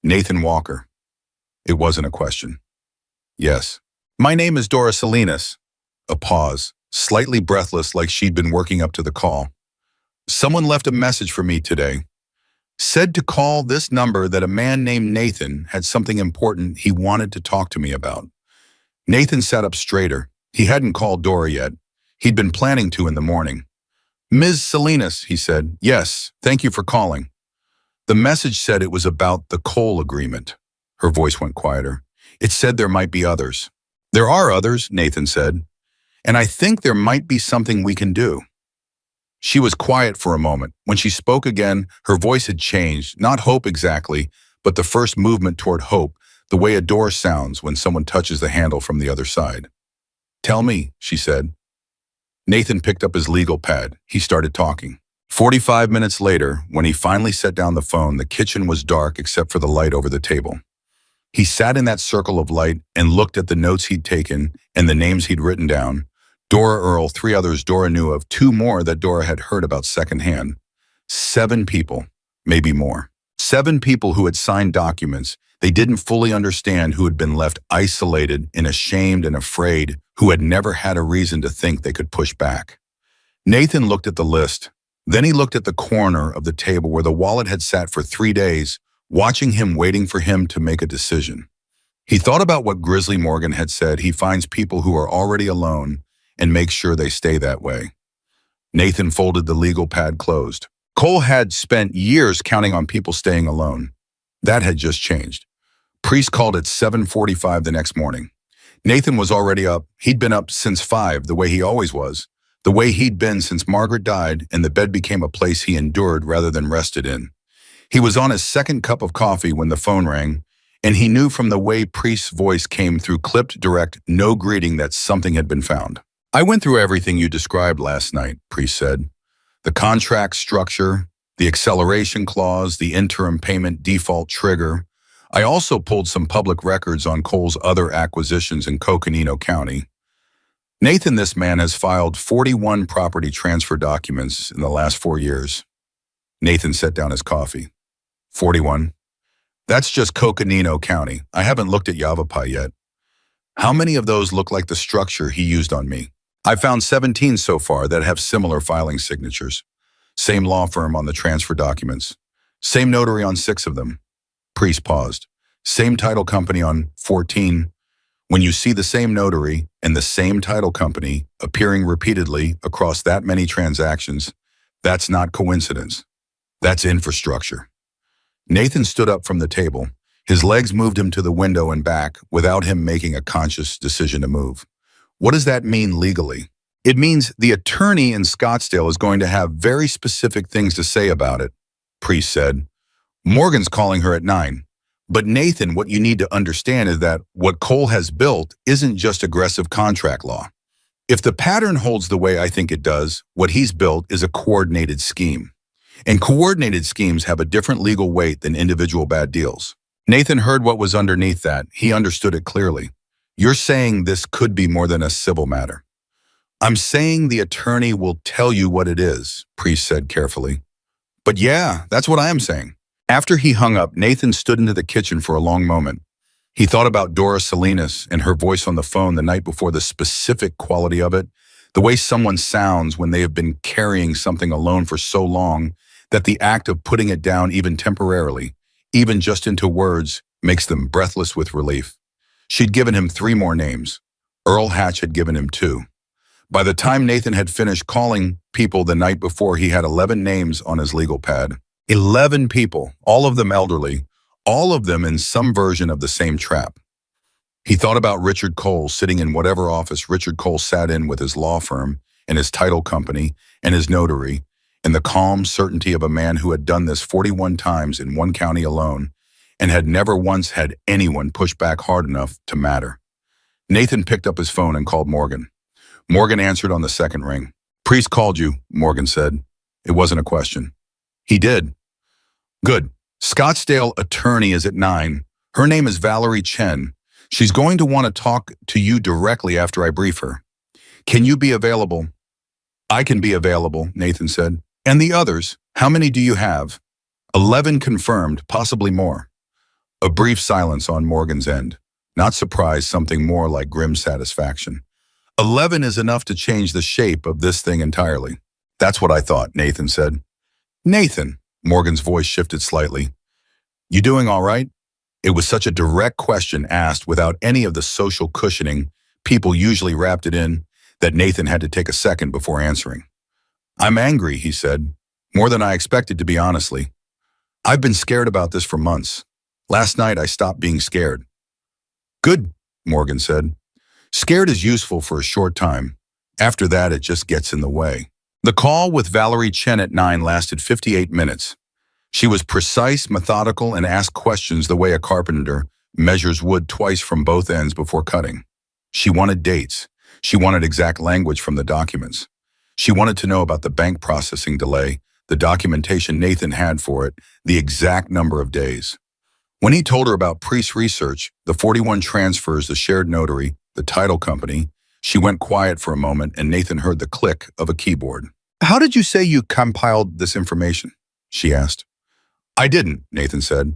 [SPEAKER 1] Nathan Walker. It wasn't a question. Yes. My name is Dora Salinas. A pause, slightly breathless like she'd been working up to the call. Someone left a message for me today. Said to call this number that a man named Nathan had something important he wanted to talk to me about. Nathan sat up straighter. He hadn't called Dora yet. He'd been planning to in the morning. Ms. Salinas, he said. Yes, thank you for calling. The message said it was about the coal agreement. Her voice went quieter. It said there might be others. There are others, Nathan said. And I think there might be something we can do. She was quiet for a moment. When she spoke again, her voice had changed, not hope exactly, but the first movement toward hope, the way a door sounds when someone touches the handle from the other side. Tell me, she said. Nathan picked up his legal pad. He started talking. 45 minutes later, when he finally set down the phone, the kitchen was dark except for the light over the table. He sat in that circle of light and looked at the notes he'd taken and the names he'd written down. Dora Earl, 3 others Dora knew of, 2 more that Dora had heard about secondhand. 7 people, maybe more. 7 people who had signed documents they didn't fully understand, who had been left isolated and ashamed and afraid, who had never had a reason to think they could push back. Nathan looked at the list. Then he looked at the corner of the table where the wallet had sat for 3 days, watching him, waiting for him to make a decision. He thought about what Grizzly Morgan had said. He finds people who are already alone and makes sure they stay that way. Nathan folded the legal pad closed. Cole had spent years counting on people staying alone. That had just changed. Priest called at 7:45 the next morning. Nathan was already up. He'd been up since 5, the way he always was, the way he'd been since Margaret died and the bed became a place he endured rather than rested in. He was on his 2nd cup of coffee when the phone rang, and he knew from the way Priest's voice came through, clipped, direct, no greeting, that something had been found. I went through everything you described last night, Priest said. The contract structure, the acceleration clause, the interim payment default trigger. I also pulled some public records on Cole's other acquisitions in Coconino County. Nathan, this man has filed 41 property transfer documents in the last 4 years. Nathan set down his coffee. 41? That's just Coconino County. I haven't looked at Yavapai yet. How many of those look like the structure he used on me? I found 17 so far that have similar filing signatures. Same law firm on the transfer documents. Same notary on 6 of them. Priest paused. Same title company on 14. When you see the same notary and the same title company appearing repeatedly across that many transactions, that's not coincidence. That's infrastructure. Nathan stood up from the table. His legs moved him to the window and back without him making a conscious decision to move. What does that mean legally? It means the attorney in Scottsdale is going to have very specific things to say about it, Priest said. Morgan's calling her at 9. But Nathan, what you need to understand is that what Cole has built isn't just aggressive contract law. If the pattern holds the way I think it does, what he's built is a coordinated scheme. And coordinated schemes have a different legal weight than individual bad deals. Nathan heard what was underneath that. He understood it clearly. You're saying this could be more than a civil matter. I'm saying the attorney will tell you what it is, Priest said carefully. But yeah, that's what I am saying. After he hung up, Nathan stood into the kitchen for a long moment. He thought about Dora Salinas and her voice on the phone the night before, the specific quality of it, the way someone sounds when they have been carrying something alone for so long that the act of putting it down even temporarily, even just into words, makes them breathless with relief. She'd given him 3 more names. Earl Hatch had given him 2. By the time Nathan had finished calling people the night before, he had 11 names on his legal pad. 11 people, all of them elderly, all of them in some version of the same trap. He thought about Richard Cole sitting in whatever office Richard Cole sat in with his law firm and his title company and his notary, and the calm certainty of a man who had done this 41 times in one county alone and had never once had anyone push back hard enough to matter. Nathan picked up his phone and called Morgan. Morgan answered on the 2nd ring. Priest called you, Morgan said. It wasn't a question. He did. Good. Scottsdale attorney is at 9. Her name is Valerie Chen. She's going to want to talk to you directly after I brief her. Can you be available? I can be available, Nathan said. And the others, how many do you have? 11 confirmed, possibly more. A brief silence on Morgan's end. Not surprise, something more like grim satisfaction. 11 is enough to change the shape of this thing entirely. That's what I thought, Nathan said. Nathan, Morgan's voice shifted slightly. You doing all right? It was such a direct question asked without any of the social cushioning people usually wrapped it in that Nathan had to take a second before answering. I'm angry, he said. More than I expected, to be honestly. I've been scared about this for months. Last night I stopped being scared. Good, Morgan said. Scared is useful for a short time. After that, it just gets in the way. The call with Valerie Chen at 9 lasted 58 minutes. She was precise, methodical, and asked questions the way a carpenter measures wood twice from both ends before cutting. She wanted dates. She wanted exact language from the documents. She wanted to know about the bank processing delay, the documentation Nathan had for it, the exact number of days. When he told her about Priest's research, the 41 transfers, the shared notary, the title company, she went quiet for a moment and Nathan heard the click of a keyboard. How did you say you compiled this information? She asked. I didn't, Nathan said.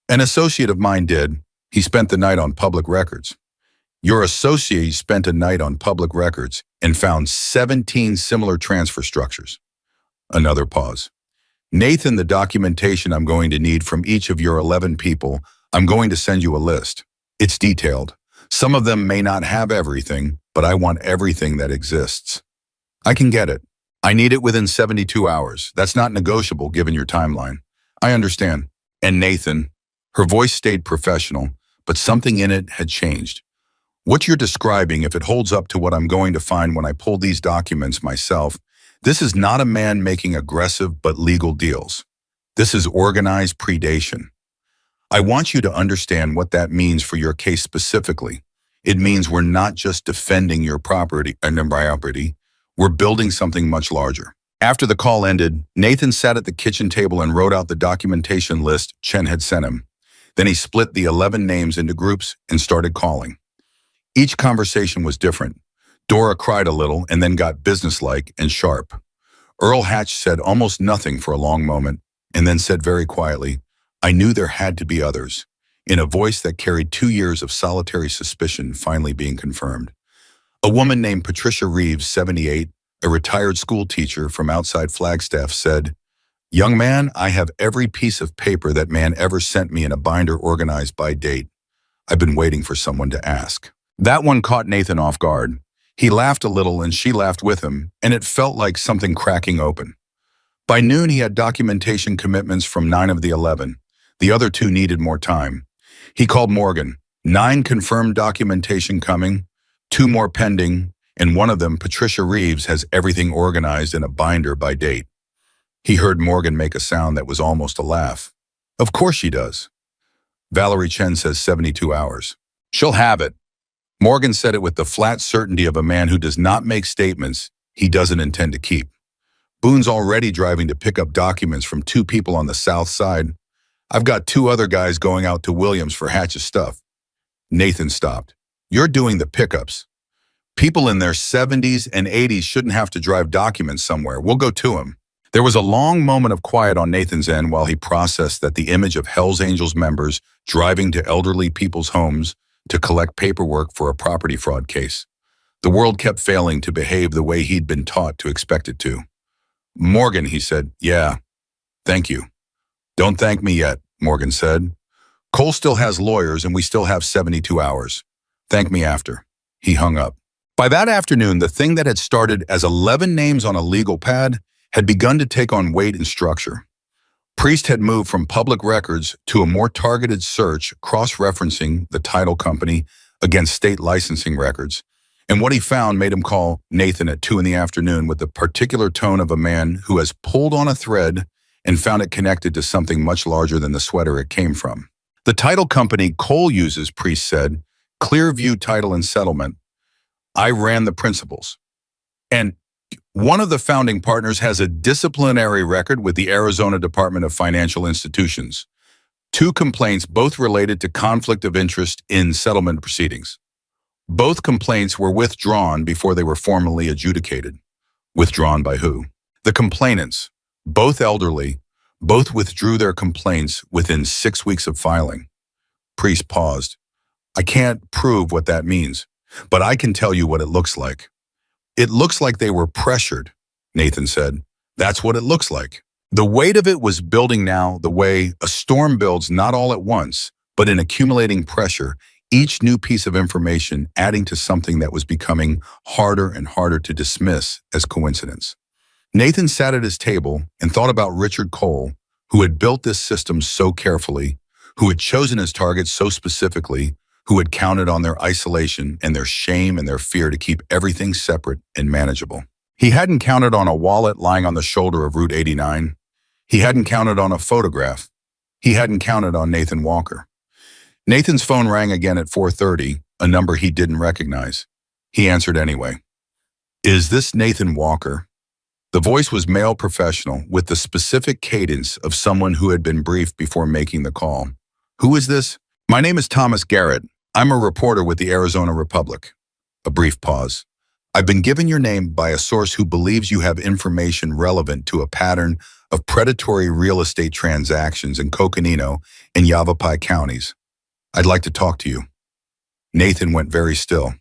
[SPEAKER 1] An associate of mine did. He spent the night on public records. Your associate spent a night on public records and found 17 similar transfer structures. Another pause. Nathan, the documentation I'm going to need from each of your 11 people, I'm going to send you a list. It's detailed. Some of them may not have everything, but I want everything that exists. I can get it. I need it within 72 hours. That's not negotiable given your timeline. I understand. And Nathan, her voice stayed professional, but something in it had changed. What you're describing, if it holds up to what I'm going to find when I pull these documents myself, this is not a man making aggressive but legal deals. This is organized predation. I want you to understand what that means for your case specifically. It means we're not just defending your property, we're building something much larger. After the call ended, Nathan sat at the kitchen table and wrote out the documentation list Chen had sent him. Then he split the 11 names into groups and started calling. Each conversation was different. Dora cried a little and then got businesslike and sharp. Earl Hatch said almost nothing for a long moment and then said very quietly, I knew there had to be others, in a voice that carried 2 years of solitary suspicion finally being confirmed. A woman named Patricia Reeves, 78, a retired school teacher from outside Flagstaff, said, Young man, I have every piece of paper that man ever sent me in a binder organized by date. I've been waiting for someone to ask. That one caught Nathan off guard. He laughed a little and she laughed with him, and it felt like something cracking open. By noon, he had documentation commitments from 9 of the 11. The other 2 needed more time. He called Morgan. 9 confirmed documentation coming, 2 more pending, and one of them, Patricia Reeves, has everything organized in a binder by date. He heard Morgan make a sound that was almost a laugh. Of course she does. Valerie Chen says 72 hours. She'll have it. Morgan said it with the flat certainty of a man who does not make statements he doesn't intend to keep. Boone's already driving to pick up documents from 2 people on the south side. I've got 2 other guys going out to Williams for Hatch's stuff. Nathan stopped. You're doing the pickups. People in their 70s and 80s shouldn't have to drive documents somewhere. We'll go to them. There was a long moment of quiet on Nathan's end while he processed that the image of Hell's Angels members driving to elderly people's homes to collect paperwork for a property fraud case. The world kept failing to behave the way he'd been taught to expect it to. Morgan, he said, yeah, thank you. Don't thank me yet, Morgan said. Cole still has lawyers and we still have 72 hours. Thank me after. He hung up. By that afternoon, the thing that had started as 11 names on a legal pad had begun to take on weight and structure. Priest had moved from public records to a more targeted search, cross-referencing the title company against state licensing records, and what he found made him call Nathan at 2 in the afternoon with the particular tone of a man who has pulled on a thread and found it connected to something much larger than the sweater it came from. The title company Cole uses, Priest said, Clearview Title and Settlement. I ran the principals. And one of the founding partners has a disciplinary record with the Arizona Department of Financial Institutions. Two complaints, both related to conflict of interest in settlement proceedings. Both complaints were withdrawn before they were formally adjudicated. Withdrawn by who? The complainants, both elderly, both withdrew their complaints within 6 weeks of filing. Priest paused. I can't prove what that means, but I can tell you what it looks like. It looks like they were pressured, Nathan said. That's what it looks like. The weight of it was building now the way a storm builds not all at once, but in accumulating pressure, each new piece of information adding to something that was becoming harder and harder to dismiss as coincidence. Nathan sat at his table and thought about Richard Cole, who had built this system so carefully, who had chosen his targets so specifically, who had counted on their isolation and their shame and their fear to keep everything separate and manageable. He hadn't counted on a wallet lying on the shoulder of Route 89. He hadn't counted on a photograph. He hadn't counted on Nathan Walker. Nathan's phone rang again at 4:30, a number he didn't recognize. He answered anyway. Is this Nathan Walker? The voice was male professional with the specific cadence of someone who had been briefed before making the call. Who is this? My name is Thomas Garrett. I'm a reporter with the Arizona Republic. A brief pause. I've been given your name by a source who believes you have information relevant to a pattern of predatory real estate transactions in Coconino and Yavapai counties. I'd like to talk to you. Nathan went very still.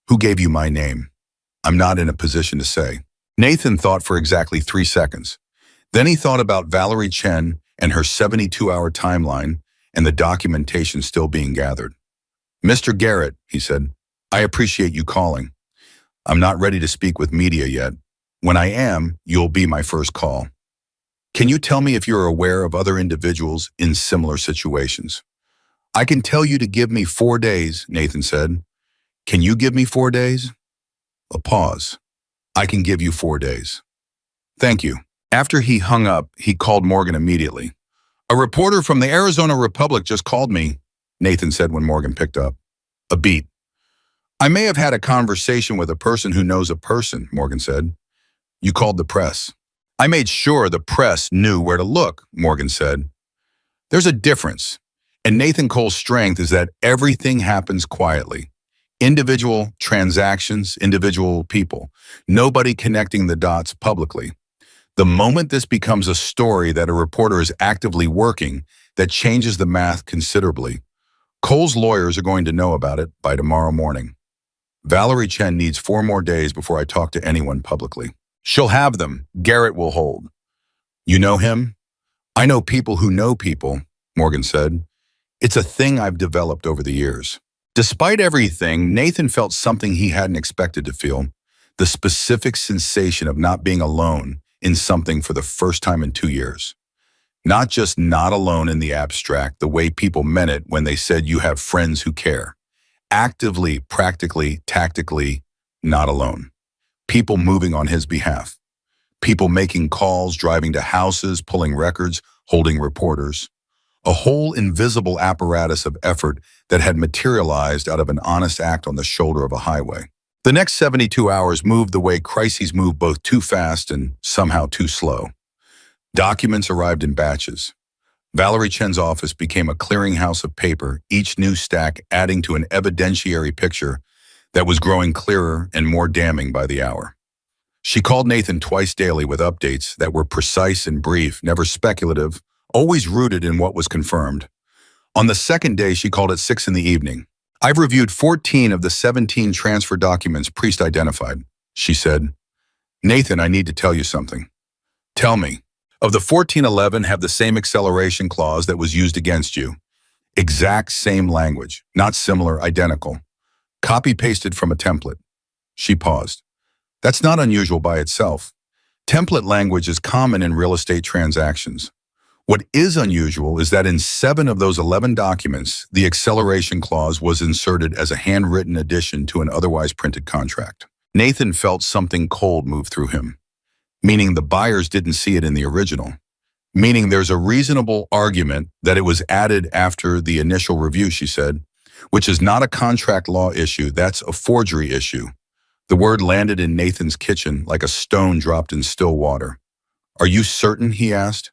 [SPEAKER 1] Who gave you my name? I'm not in a position to say. Nathan thought for exactly 3 seconds. Then he thought about Valerie Chen and her 72-hour timeline and the documentation still being gathered. Mr. Garrett, he said, I appreciate you calling. I'm not ready to speak with media yet. When I am, you'll be my first call. Can you tell me if you're aware of other individuals in similar situations? I can tell you to give me 4 days, Nathan said. Can you give me 4 days? A pause. I can give you 4 days. Thank you. After he hung up, he called Morgan immediately. A reporter from the Arizona Republic just called me, Nathan said when Morgan picked up. A beat. I may have had a conversation with a person who knows a person, Morgan said. You called the press. I made sure the press knew where to look, Morgan said. There's a difference, and Nathan Cole's strength is that everything happens quietly. Individual transactions, individual people, nobody connecting the dots publicly. The moment this becomes a story that a reporter is actively working, that changes the math considerably. Cole's lawyers are going to know about it by tomorrow morning. Valerie Chen needs 4 more days before I talk to anyone publicly. She'll have them. Garrett will hold. You know him? I know people who know people, Morgan said. It's a thing I've developed over the years. Despite everything, Nathan felt something he hadn't expected to feel, the specific sensation of not being alone in something for the first time in 2 years. Not just not alone in the abstract, the way people meant it when they said you have friends who care. Actively, practically, tactically, not alone. People moving on his behalf. People making calls, driving to houses, pulling records, holding reporters. A whole invisible apparatus of effort that had materialized out of an honest act on the shoulder of a highway. The next 72 hours moved the way crises move, both too fast and somehow too slow. Documents arrived in batches. Valerie Chen's office became a clearinghouse of paper, each new stack adding to an evidentiary picture that was growing clearer and more damning by the hour. She called Nathan twice daily with updates that were precise and brief, never speculative, always rooted in what was confirmed. On the second day, she called at 6 in the evening. I've reviewed 14 of the 17 transfer documents Priest identified, she said. Nathan, I need to tell you something. Tell me. Of the 1411 have the same acceleration clause that was used against you. Exact same language, not similar, identical. Copy-pasted from a template. She paused. That's not unusual by itself. Template language is common in real estate transactions. What is unusual is that in 7 of those 11 documents, the acceleration clause was inserted as a handwritten addition to an otherwise printed contract. Nathan felt something cold move through him, meaning the buyers didn't see it in the original, meaning there's a reasonable argument that it was added after the initial review, she said, which is not a contract law issue, that's a forgery issue. The word landed in Nathan's kitchen like a stone dropped in still water. Are you certain, he asked?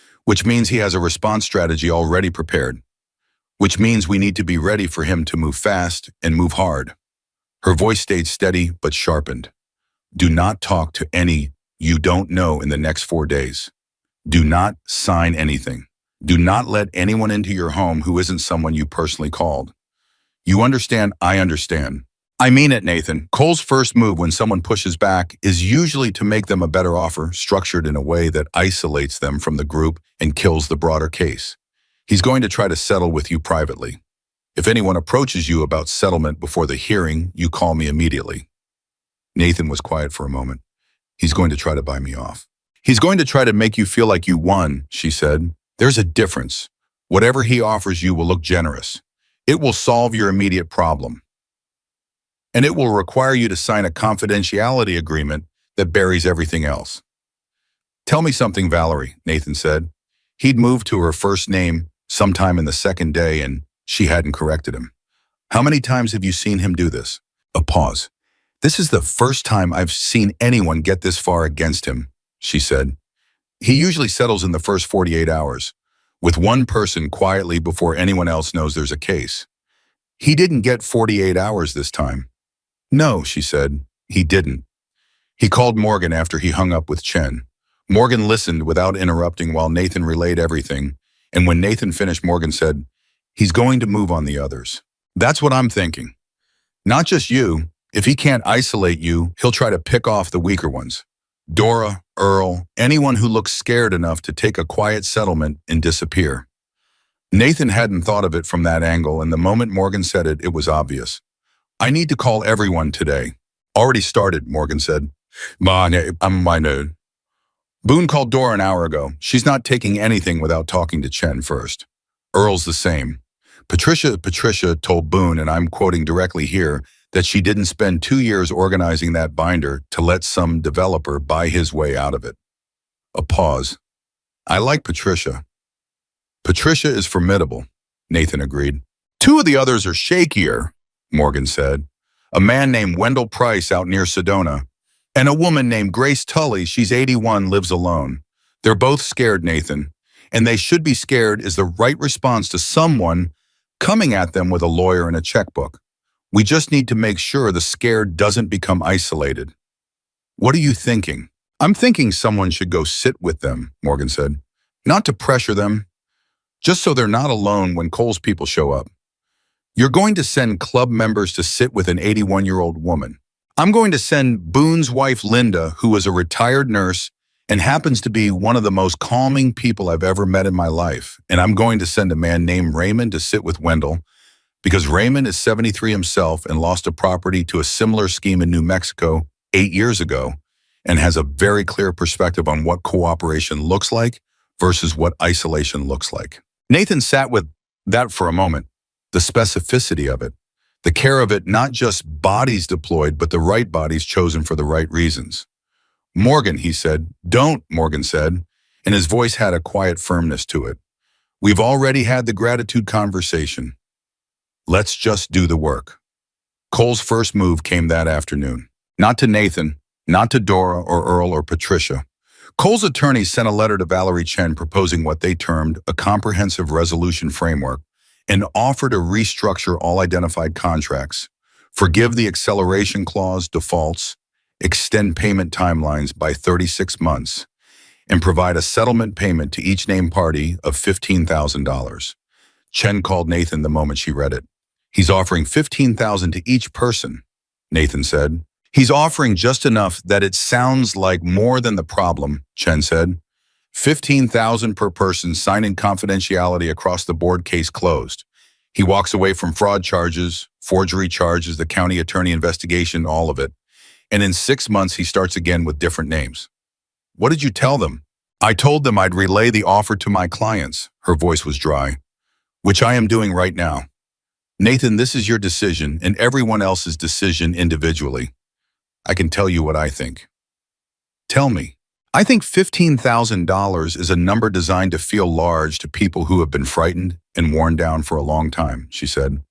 [SPEAKER 1] which means he has a response strategy already prepared, which means we need to be ready for him to move fast and move hard. Her voice stayed steady but sharpened. Do not talk to any you don't know in the next 4 days. Do not sign anything. Do not let anyone into your home who isn't someone you personally called. You understand? I understand. I mean it, Nathan. Cole's first move when someone pushes back is usually to make them a better offer, structured in a way that isolates them from the group and kills the broader case. He's going to try to settle with you privately. If anyone approaches you about settlement before the hearing, you call me immediately. Nathan was quiet for a moment. He's going to try to buy me off. He's going to try to make you feel like you won, she said. There's a difference. Whatever he offers you will look generous. It will solve your immediate problem. And it will require you to sign a confidentiality agreement that buries everything else. Tell me something, Valerie, Nathan said. He'd moved to her first name sometime in the second day and she hadn't corrected him. How many times have you seen him do this? A pause. This is the first time I've seen anyone get this far against him, she said. He usually settles in the first 48 hours, with one person quietly before anyone else knows there's a case. He didn't get 48 hours this time. No, she said, he didn't. He called Morgan after he hung up with Chen. Morgan listened without interrupting while Nathan relayed everything, and when Nathan finished, Morgan said, he's going to move on the others. That's what I'm thinking. Not just you. If he can't isolate you, he'll try to pick off the weaker ones. Dora, Earl, anyone who looks scared enough to take a quiet settlement and disappear. Nathan hadn't thought of it from that angle, and the moment Morgan said it, it was obvious. I need to call everyone today. Already started, Morgan said. I'm my nude. Boone called Dora an hour ago. She's not taking anything without talking to Chen first. Earl's the same. Patricia told Boone, and I'm quoting directly here, that she didn't spend 2 years organizing that binder to let some developer buy his way out of it. A pause. I like Patricia. Patricia is formidable, Nathan agreed. 2 of the others are shakier, Morgan said. A man named Wendell Price out near Sedona, and a woman named Grace Tully, she's 81, lives alone. They're both scared, Nathan, and they should be scared is the right response to someone coming at them with a lawyer and a checkbook. We just need to make sure the scared doesn't become isolated. What are you thinking? I'm thinking someone should go sit with them, Morgan said. Not to pressure them, just so they're not alone when Cole's people show up. You're going to send club members to sit with an 81-year-old woman. I'm going to send Boone's wife, Linda, who is a retired nurse and happens to be one of the most calming people I've ever met in my life. And I'm going to send a man named Raymond to sit with Wendell, because Raymond is 73 himself and lost a property to a similar scheme in New Mexico 8 years ago and has a very clear perspective on what cooperation looks like versus what isolation looks like. Nathan sat with that for a moment, the specificity of it, the care of it, not just bodies deployed, but the right bodies chosen for the right reasons. Morgan, he said. Don't, Morgan said, and his voice had a quiet firmness to it. We've already had the gratitude conversation. Let's just do the work. Cole's first move came that afternoon. Not to Nathan, not to Dora or Earl or Patricia. Cole's attorney sent a letter to Valerie Chen proposing what they termed a comprehensive resolution framework and offered to restructure all identified contracts, forgive the acceleration clause defaults, extend payment timelines by 36 months, and provide a settlement payment to each named party of $15,000. Chen called Nathan the moment she read it. He's offering $15,000 to each person, Nathan said. He's offering just enough that it sounds like more than the problem, Chen said. $15,000 per person, signing confidentiality across the board, case closed. He walks away from fraud charges, forgery charges, the county attorney investigation, all of it. And in 6 months, he starts again with different names. What did you tell them? I told them I'd relay the offer to my clients. Her voice was dry. Which I am doing right now. Nathan, this is your decision and everyone else's decision individually. I can tell you what I think. Tell me. I think $15,000 is a number designed to feel large to people who have been frightened and worn down for a long time, she said.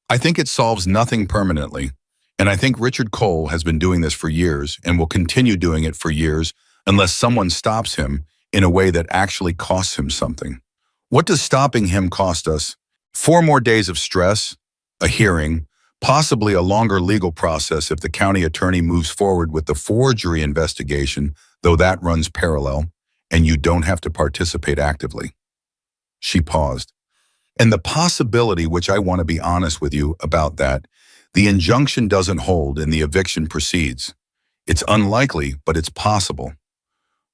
[SPEAKER 1] I think it solves nothing permanently, and I think Richard Cole has been doing this for years and will continue doing it for years unless someone stops him in a way that actually costs him something. What does stopping him cost us? 4 more days of stress, a hearing, possibly a longer legal process if the county attorney moves forward with the forgery investigation, though that runs parallel, and you don't have to participate actively. She paused. And the possibility, which I want to be honest with you about that, the injunction doesn't hold and the eviction proceeds. It's unlikely, but it's possible.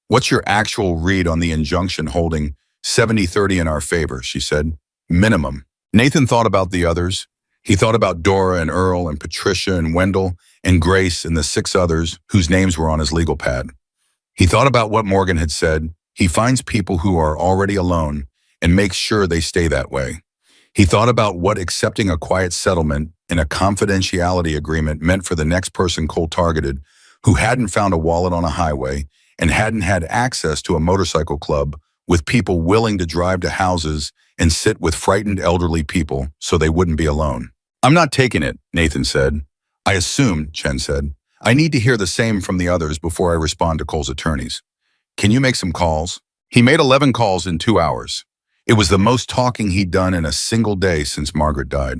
[SPEAKER 1] What's your actual read on the injunction holding 70-30 in our favor, she said. Minimum. Nathan thought about the others. He thought about Dora and Earl and Patricia and Wendell and Grace and the 6 others whose names were on his legal pad. He thought about what Morgan had said. He finds people who are already alone and makes sure they stay that way. He thought about what accepting a quiet settlement in a confidentiality agreement meant for the next person Cole targeted, who hadn't found a wallet on a highway and hadn't had access to a motorcycle club with people willing to drive to houses and sit with frightened elderly people so they wouldn't be alone. I'm not taking it, Nathan said. I assume, Chen said. I need to hear the same from the others before I respond to Cole's attorneys. Can you make some calls? He made 11 calls in 2 hours. It was the most talking he'd done in a single day since Margaret died.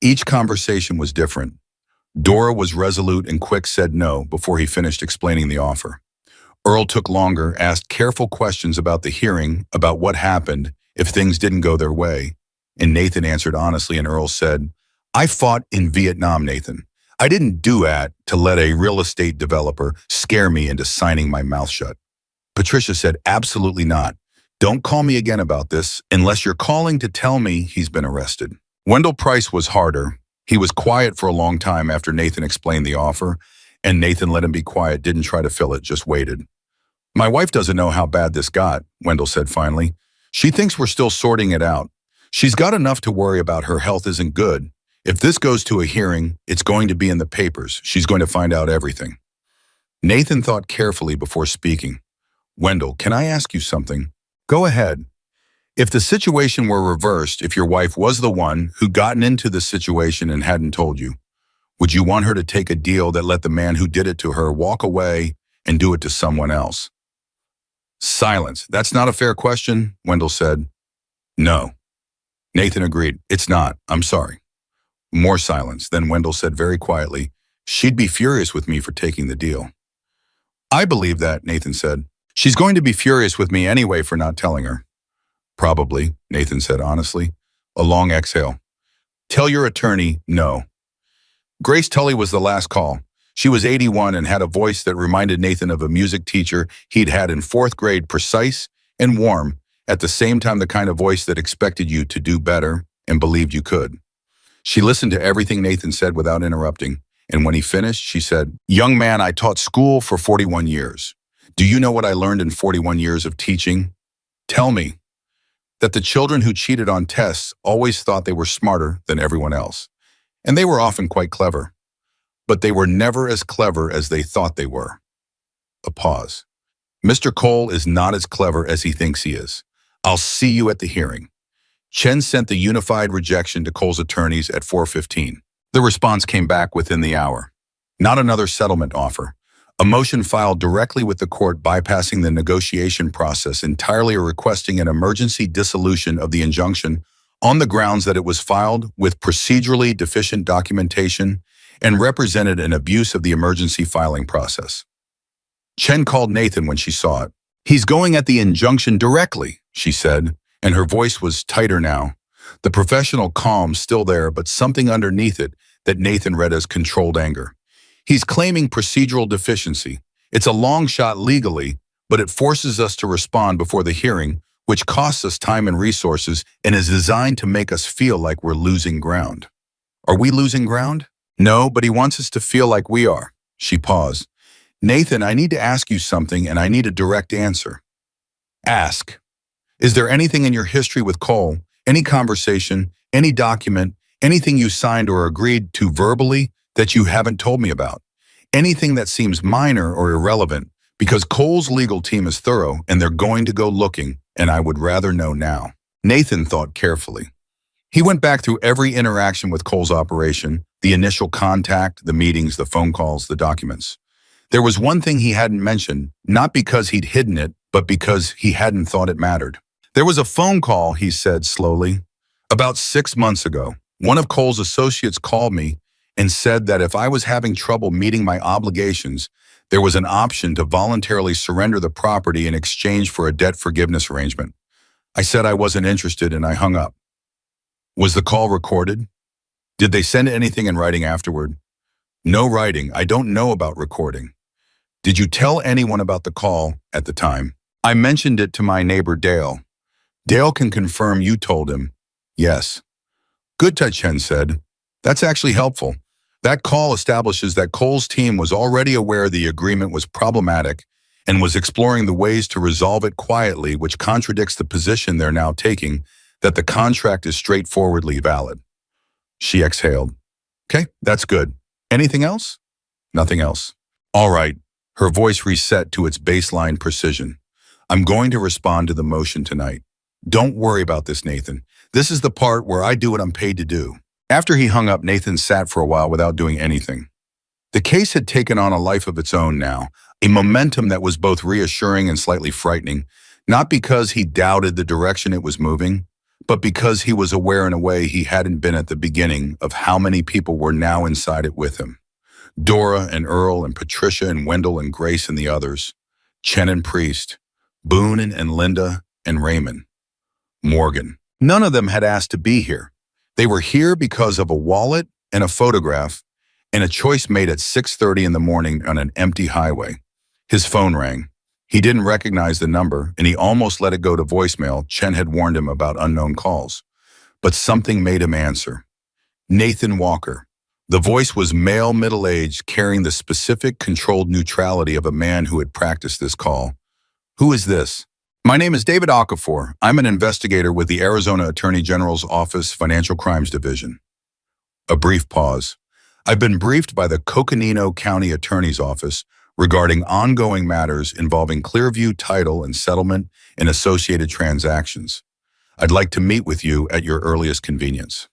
[SPEAKER 1] Each conversation was different. Dora was resolute and quick, said no before he finished explaining the offer. Earl took longer, asked careful questions about the hearing, about what happened if things didn't go their way. And Nathan answered honestly, and Earl said, I fought in Vietnam, Nathan. I didn't do that to let a real estate developer scare me into signing my mouth shut. Patricia said, absolutely not. Don't call me again about this unless you're calling to tell me he's been arrested. Wendell Price was harder. He was quiet for a long time after Nathan explained the offer, and Nathan let him be quiet, didn't try to fill it, just waited. My wife doesn't know how bad this got, Wendell said finally. She thinks we're still sorting it out. She's got enough to worry about. Her health isn't good. If this goes to a hearing, it's going to be in the papers. She's going to find out everything. Nathan thought carefully before speaking. Wendell, can I ask you something? Go ahead. If the situation were reversed, if your wife was the one who'd gotten into the situation and hadn't told you, would you want her to take a deal that let the man who did it to her walk away and do it to someone else? Silence. That's not a fair question, Wendell said. No. Nathan agreed. It's not. I'm sorry. More silence. Then Wendell said very quietly, she'd be furious with me for taking the deal. I believe that, Nathan said. She's going to be furious with me anyway for not telling her. Probably, Nathan said honestly. A long exhale. Tell your attorney no. Grace Tully was the last call. She was 81 and had a voice that reminded Nathan of a music teacher he'd had in 4th grade, precise and warm, at the same time the kind of voice that expected you to do better and believed you could. She listened to everything Nathan said without interrupting, and when he finished, she said, Young man, I taught school for 41 years. Do you know what I learned in 41 years of teaching? Tell me. That the children who cheated on tests always thought they were smarter than everyone else, and they were often quite clever. But they were never as clever as they thought they were. A pause. Mr. Cole is not as clever as he thinks he is. I'll see you at the hearing. Chen sent the unified rejection to Cole's attorneys at 4:15. The response came back within the hour. Not another settlement offer. A motion filed directly with the court bypassing the negotiation process, entirely requesting an emergency dissolution of the injunction on the grounds that it was filed with procedurally deficient documentation and represented an abuse of the emergency filing process. Chen called Nathan when she saw it. He's going at the injunction directly, she said, and her voice was tighter now. The professional calm still there, but something underneath it that Nathan read as controlled anger. He's claiming procedural deficiency. It's a long shot legally, but it forces us to respond before the hearing, which costs us time and resources and is designed to make us feel like we're losing ground. Are we losing ground? No, but he wants us to feel like we are. She paused. Nathan, I need to ask you something, and I need a direct answer. Ask. Is there anything in your history with Cole, any conversation, any document, anything you signed or agreed to verbally that you haven't told me about? Anything that seems minor or irrelevant, because Cole's legal team is thorough and they're going to go looking, and I would rather know now. Nathan thought carefully. He went back through every interaction with Cole's operation, the initial contact, the meetings, the phone calls, the documents. There was one thing he hadn't mentioned, not because he'd hidden it, but because he hadn't thought it mattered. There was a phone call, he said slowly. About 6 months ago, one of Cole's associates called me and said that if I was having trouble meeting my obligations, there was an option to voluntarily surrender the property in exchange for a debt forgiveness arrangement. I said I wasn't interested and I hung up. Was the call recorded? Did they send anything in writing afterward? No writing. I don't know about recording. Did you tell anyone about the call at the time? I mentioned it to my neighbor Dale. Dale can confirm you told him. Yes. Good, Chen said. That's actually helpful. That call establishes that Cole's team was already aware the agreement was problematic and was exploring the ways to resolve it quietly, which contradicts the position they're now taking that the contract is straightforwardly valid. She exhaled. Okay, that's good. Anything else? Nothing else. All right. Her voice reset to its baseline precision. I'm going to respond to the motion tonight. Don't worry about this, Nathan. This is the part where I do what I'm paid to do. After he hung up, Nathan sat for a while without doing anything. The case had taken on a life of its own now, a momentum that was both reassuring and slightly frightening, not because he doubted the direction it was moving, but because he was aware in a way he hadn't been at the beginning of how many people were now inside it with him. Dora and Earl and Patricia and Wendell and Grace and the others, Chen and Priest, Boone and Linda and Raymond, Morgan. None of them had asked to be here. They were here because of a wallet and a photograph and a choice made at 6:30 in the morning on an empty highway. His phone rang. He didn't recognize the number, and he almost let it go to voicemail. Chen had warned him about unknown calls. But something made him answer. Nathan Walker. The voice was male, middle-aged, carrying the specific, controlled neutrality of a man who had practiced this call. Who is this? My name is David Okafor. I'm an investigator with the Arizona Attorney General's Office Financial Crimes Division. A brief pause. I've been briefed by the Coconino County Attorney's Office regarding ongoing matters involving Clearview title and settlement and associated transactions. I'd like to meet with you at your earliest convenience.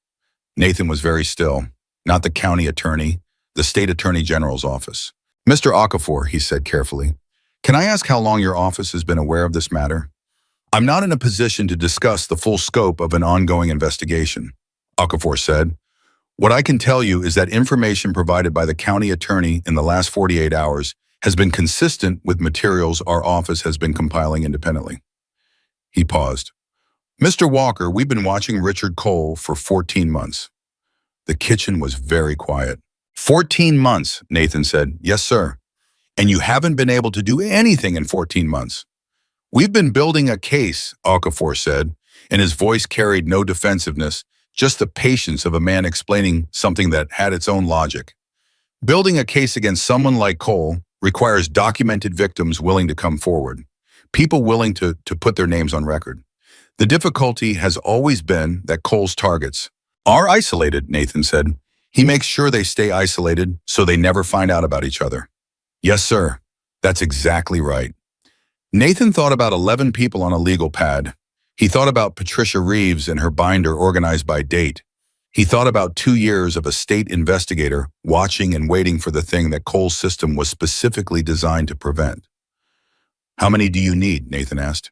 [SPEAKER 1] Nathan was very still. Not the county attorney, the state attorney general's office. Mr. Okafor, he said carefully, can I ask how long your office has been aware of this matter? I'm not in a position to discuss the full scope of an ongoing investigation, Okafor said. What I can tell you is that information provided by the county attorney in the last 48 hours has been consistent with materials our office has been compiling independently. He paused. Mr. Walker, we've been watching Richard Cole for 14 months. The kitchen was very quiet. 14 months, Nathan said. Yes, sir. And you haven't been able to do anything in 14 months. We've been building a case, Okafor said, and his voice carried no defensiveness, just the patience of a man explaining something that had its own logic. Building a case against someone like Cole requires documented victims willing to come forward, people willing to put their names on record. The difficulty has always been that Cole's targets are isolated, Nathan said. He makes sure they stay isolated so they never find out about each other. Yes, sir. That's exactly right. Nathan thought about 11 people on a legal pad. He thought about Patricia Reeves and her binder organized by date. He thought about 2 years of a state investigator watching and waiting for the thing that Cole's system was specifically designed to prevent. How many do you need? Nathan asked.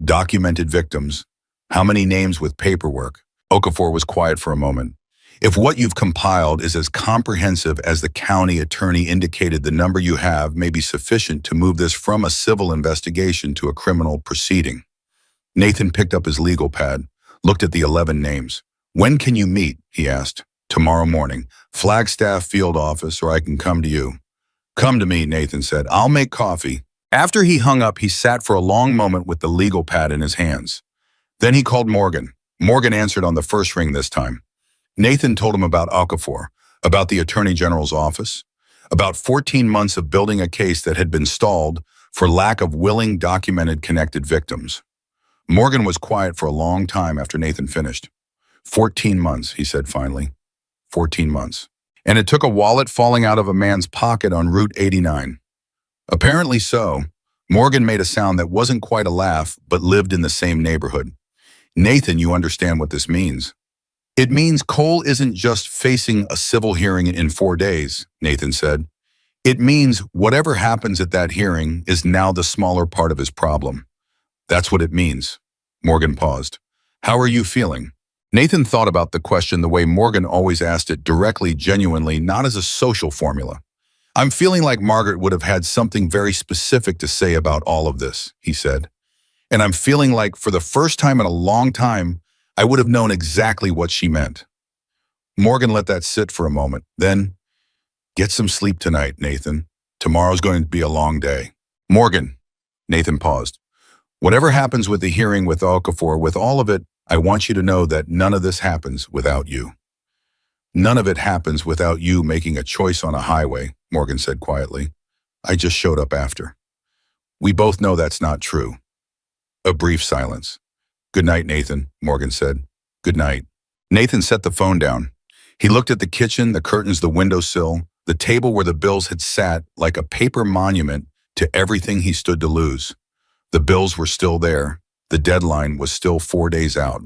[SPEAKER 1] Documented victims. How many names with paperwork? Okafor was quiet for a moment. If what you've compiled is as comprehensive as the county attorney indicated, the number you have may be sufficient to move this from a civil investigation to a criminal proceeding. Nathan picked up his legal pad, looked at the 11 names. When can you meet? He asked. Tomorrow morning. Flagstaff field office, or I can come to you. Come to me, Nathan said. I'll make coffee. After he hung up, he sat for a long moment with the legal pad in his hands. Then he called Morgan. Morgan answered on the first ring this time. Nathan told him about Okafor, about the Attorney General's office, about 14 months of building a case that had been stalled for lack of willing, documented, connected victims. Morgan was quiet for a long time after Nathan finished. 14 months, he said finally. 14 months. And it took a wallet falling out of a man's pocket on Route 89. Apparently so. Morgan made a sound that wasn't quite a laugh, but lived in the same neighborhood. Nathan, you understand what this means. It means Cole isn't just facing a civil hearing in 4 days, Nathan said. It means whatever happens at that hearing is now the smaller part of his problem. That's what it means. Morgan paused. How are you feeling? Nathan thought about the question the way Morgan always asked it, directly, genuinely, not as a social formula. I'm feeling like Margaret would have had something very specific to say about all of this, he said. And I'm feeling like, for the first time in a long time, I would have known exactly what she meant. Morgan let that sit for a moment. Then, get some sleep tonight, Nathan. Tomorrow's going to be a long day. Morgan, Nathan paused. Whatever happens with the hearing with Okafor, with all of it, I want you to know that none of this happens without you. None of it happens without you making a choice on a highway, Morgan said quietly. I just showed up after. We both know that's not true. A brief silence. Good night, Nathan, Morgan said. Good night. Nathan set the phone down. He looked at the kitchen, the curtains, the windowsill, the table where the bills had sat like a paper monument to everything he stood to lose. The bills were still there. The deadline was still 4 days out.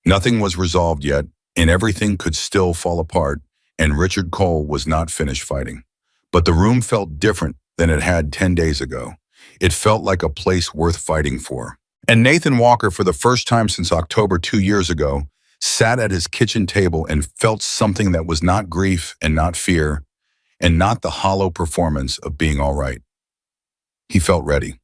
[SPEAKER 1] Nothing was resolved yet, and everything could still fall apart, and Richard Cole was not finished fighting. But the room felt different than it had 10 days ago. It felt like a place worth fighting for. And Nathan Walker, for the first time since October 2 years ago, sat at his kitchen table and felt something that was not grief and not fear, and not the hollow performance of being all right. He felt ready.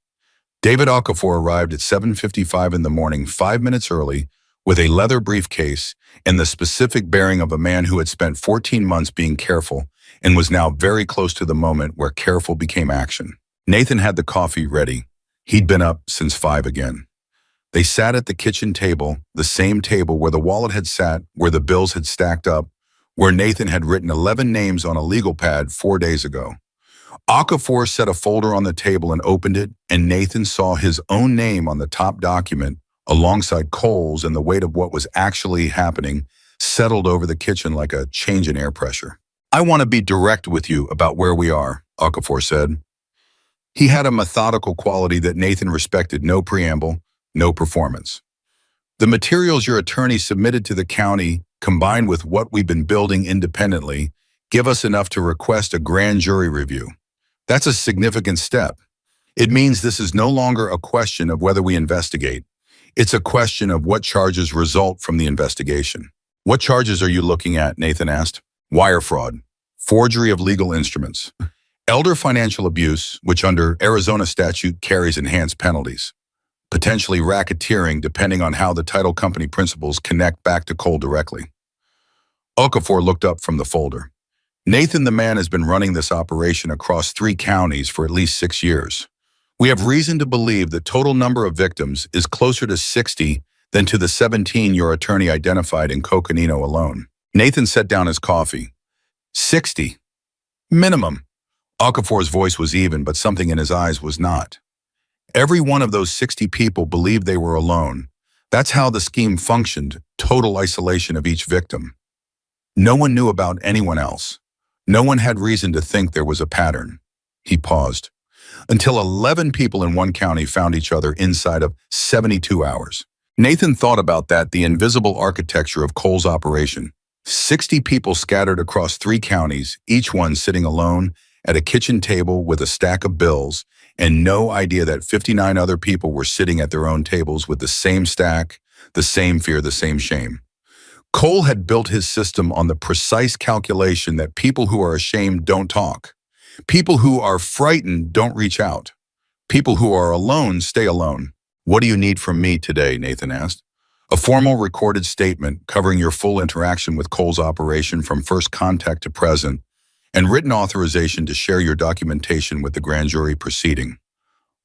[SPEAKER 1] David Okafor arrived at 7:55 in the morning, 5 minutes early, with a leather briefcase and the specific bearing of a man who had spent 14 months being careful and was now very close to the moment where careful became action. Nathan had the coffee ready. He'd been up since 5 again. They sat at the kitchen table, the same table where the wallet had sat, where the bills had stacked up, where Nathan had written 11 names on a legal pad 4 days ago. Okafor set a folder on the table and opened it, and Nathan saw his own name on the top document, alongside Cole's, and the weight of what was actually happening settled over the kitchen like a change in air pressure. I want to be direct with you about where we are, Okafor said. He had a methodical quality that Nathan respected, no preamble, no performance. The materials your attorney submitted to the county, combined with what we've been building independently, give us enough to request a grand jury review. That's a significant step. It means this is no longer a question of whether we investigate. It's a question of what charges result from the investigation. What charges are you looking at? Nathan asked. Wire fraud, forgery of legal instruments, elder financial abuse, which under Arizona statute carries enhanced penalties, potentially racketeering depending on how the title company principals connect back to Cole directly. Okafor looked up from the folder. Nathan, the man, has been running this operation across 3 counties for at least 6 years. We have reason to believe the total number of victims is closer to 60 than to the 17 your attorney identified in Coconino alone. Nathan set down his coffee. 60. Minimum. Okafor's voice was even, but something in his eyes was not. Every one of those 60 people believed they were alone. That's how the scheme functioned, total isolation of each victim. No one knew about anyone else. No one had reason to think there was a pattern. He paused. Until 11 people in one county found each other inside of 72 hours. Nathan thought about that, the invisible architecture of Cole's operation. 60 people scattered across 3 counties, each one sitting alone at a kitchen table with a stack of bills, and no idea that 59 other people were sitting at their own tables with the same stack, the same fear, the same shame. Cole had built his system on the precise calculation that people who are ashamed don't talk. People who are frightened don't reach out. People who are alone stay alone. What do you need from me today? Nathan asked. A formal recorded statement covering your full interaction with Cole's operation from first contact to present, and written authorization to share your documentation with the grand jury proceeding.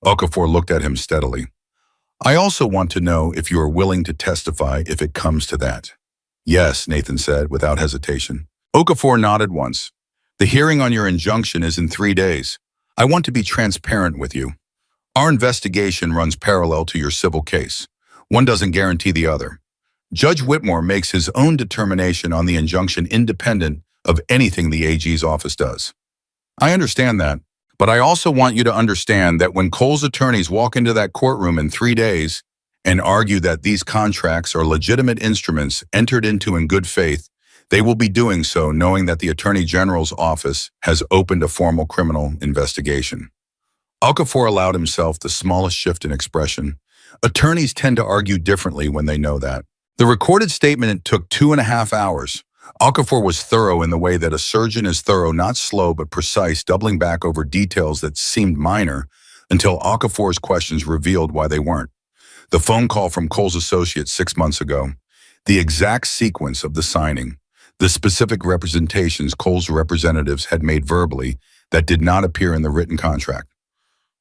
[SPEAKER 1] Okafor looked at him steadily. I also want to know if you are willing to testify if it comes to that. Yes, Nathan said without hesitation. Okafor nodded once. The hearing on your injunction is in 3 days. I want to be transparent with you. Our investigation runs parallel to your civil case. One doesn't guarantee the other. Judge Whitmore makes his own determination on the injunction independent of anything the AG's office does. I understand that, but I also want you to understand that when Cole's attorneys walk into that courtroom in 3 days and argue that these contracts are legitimate instruments entered into in good faith, They will be doing so knowing that the Attorney General's office has opened a formal criminal investigation. Okafor allowed himself the smallest shift in expression. Attorneys tend to argue differently when they know that. The recorded statement took 2.5 hours. Okafor was thorough in the way that a surgeon is thorough, not slow but precise, doubling back over details that seemed minor until Okafor's questions revealed why they weren't. The phone call from Cole's associate 6 months ago, the exact sequence of the signing, the specific representations Cole's representatives had made verbally that did not appear in the written contract.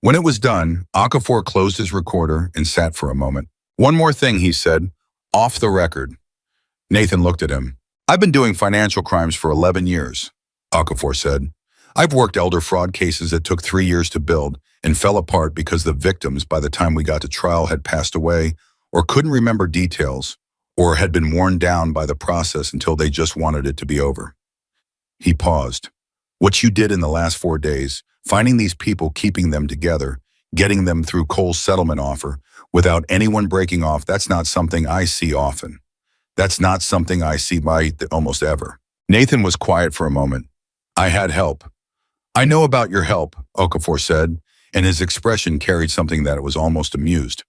[SPEAKER 1] When it was done, Okafor closed his recorder and sat for a moment. "One more thing," he said, "off the record." Nathan looked at him. "I've been doing financial crimes for 11 years, Okafor said. "I've worked elder fraud cases that took 3 years to build and fell apart because the victims, by the time we got to trial, had passed away or couldn't remember details or had been worn down by the process until they just wanted it to be over." He paused. "What you did in the last 4 days, finding these people, keeping them together, getting them through Cole's settlement offer without anyone breaking off, that's not something I see often. That's not something I see almost ever." Nathan was quiet for a moment. "I had help." "I know about your help," Okafor said, and his expression carried something that was almost amused.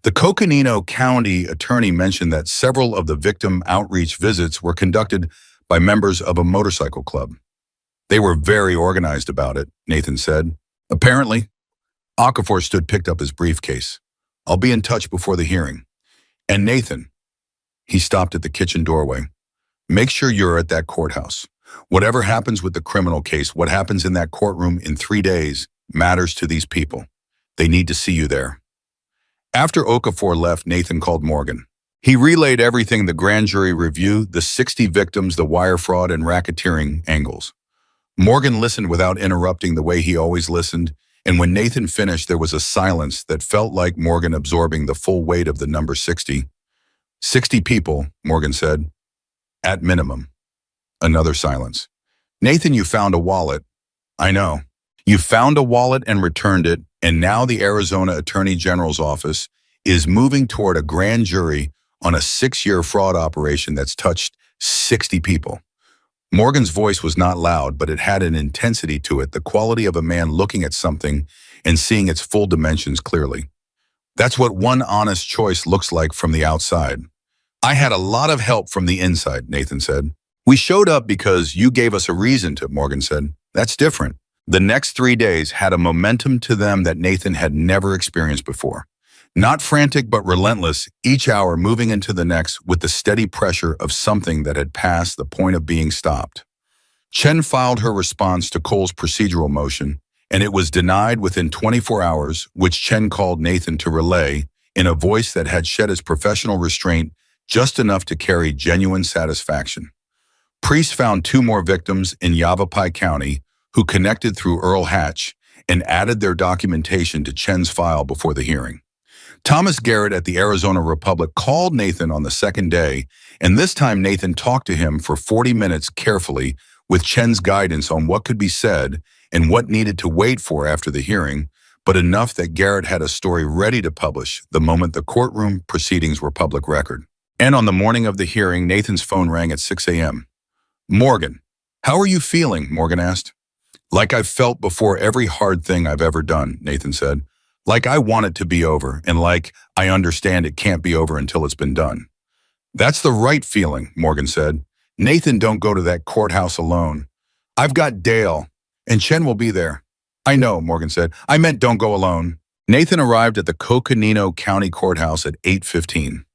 [SPEAKER 1] The Coconino County attorney mentioned that several of the victim outreach visits were conducted by members of a motorcycle club. "They were very organized about it," Nathan said. "Apparently." Okafor picked up his briefcase. "I'll be in touch before the hearing. And Nathan," he stopped at the kitchen doorway, "make sure you're at that courthouse. Whatever happens with the criminal case, what happens in that courtroom in 3 days, matters to these people. They need to see you there." After Okafor left, Nathan called Morgan. He relayed everything: the grand jury review, the 60 victims, the wire fraud and racketeering angles. Morgan listened without interrupting, the way he always listened, and when Nathan finished, there was a silence that felt like Morgan absorbing the full weight of the number 60. 60 people, Morgan said. "At minimum." Another silence. "Nathan, you found a wallet." "I know. You found a wallet and returned it, and now the Arizona Attorney General's office is moving toward a grand jury on a 6-year fraud operation that's touched 60 people. Morgan's voice was not loud, but it had an intensity to it, the quality of a man looking at something and seeing its full dimensions clearly. "That's what one honest choice looks like from the outside." "I had a lot of help from the inside," Nathan said. "We showed up because you gave us a reason to," Morgan said. "That's different." The next 3 days had a momentum to them that Nathan had never experienced before. Not frantic, but relentless, each hour moving into the next with the steady pressure of something that had passed the point of being stopped. Chen filed her response to Cole's procedural motion, and it was denied within 24 hours, which Chen called Nathan to relay in a voice that had shed its professional restraint just enough to carry genuine satisfaction. Police found 2 more victims in Yavapai County who connected through Earl Hatch and added their documentation to Chen's file before the hearing. Thomas Garrett at the Arizona Republic called Nathan on the second day, and this time Nathan talked to him for 40 minutes carefully with Chen's guidance on what could be said and what needed to wait for after the hearing, but enough that Garrett had a story ready to publish the moment the courtroom proceedings were public record. And on the morning of the hearing, Nathan's phone rang at 6 a.m. "Morgan, how are you feeling?" Morgan asked. "Like I've felt before every hard thing I've ever done," Nathan said. "Like I want it to be over, and like I understand it can't be over until it's been done." "That's the right feeling," Morgan said. "Nathan, don't go to that courthouse alone. I've got Dale, and Chen will be there." "I know," Morgan said. "I meant don't go alone." Nathan arrived at the Coconino County Courthouse at 8:15.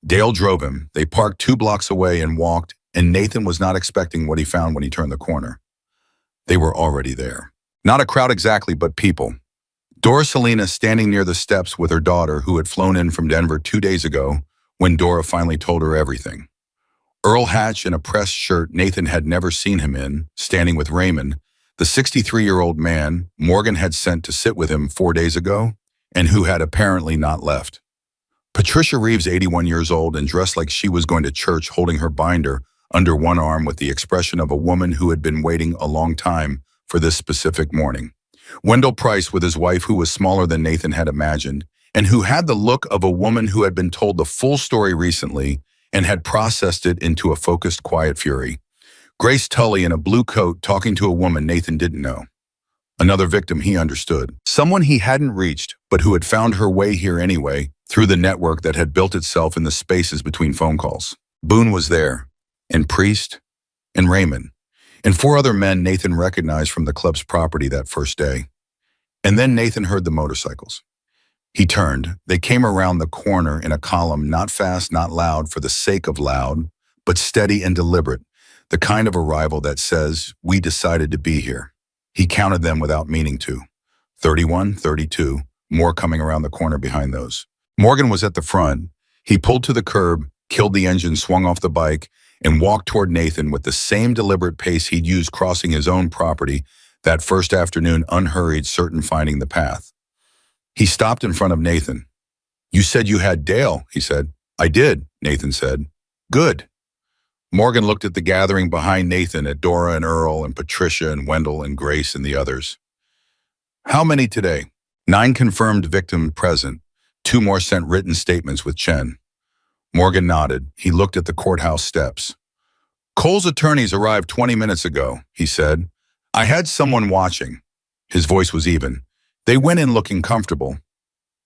[SPEAKER 1] Dale drove him. They parked 2 blocks away and walked, and Nathan was not expecting what he found when he turned the corner. They were already there. Not a crowd exactly, but people. Dora Salinas standing near the steps with her daughter, who had flown in from Denver 2 days ago when Dora finally told her everything. Earl Hatch in a pressed shirt Nathan had never seen him in, standing with Raymond, the 63-year-old man Morgan had sent to sit with him 4 days ago, and who had apparently not left. Patricia Reeves, 81 years old and dressed like she was going to church, holding her binder under one arm with the expression of a woman who had been waiting a long time for this specific morning. Wendell Price with his wife, who was smaller than Nathan had imagined, and who had the look of a woman who had been told the full story recently and had processed it into a focused, quiet fury. Grace Tully in a blue coat talking to a woman Nathan didn't know. Another victim he understood. Someone he hadn't reached, but who had found her way here anyway, through the network that had built itself in the spaces between phone calls. Boone was there, and Priest, and Raymond, and 4 other men Nathan recognized from the club's property that first day. And then Nathan heard the motorcycles. He turned. They came around the corner in a column, not fast, not loud for the sake of loud, but steady and deliberate, the kind of arrival that says, "We decided to be here." He counted them without meaning to. 31, 32, more coming around the corner behind those. Morgan was at the front. He pulled to the curb, killed the engine, swung off the bike, and walked toward Nathan with the same deliberate pace he'd used crossing his own property that first afternoon, unhurried, certain finding the path. He stopped in front of Nathan. "You said you had Dale," he said. "I did," Nathan said. "Good." Morgan looked at the gathering behind Nathan, at Dora and Earl and Patricia and Wendell and Grace and the others. "How many today?" 9 confirmed victim present. 2 more sent written statements with Chen. Morgan nodded. He looked at the courthouse steps. "Cole's attorneys arrived 20 minutes ago," he said. "I had someone watching." His voice was even. "They went in looking comfortable."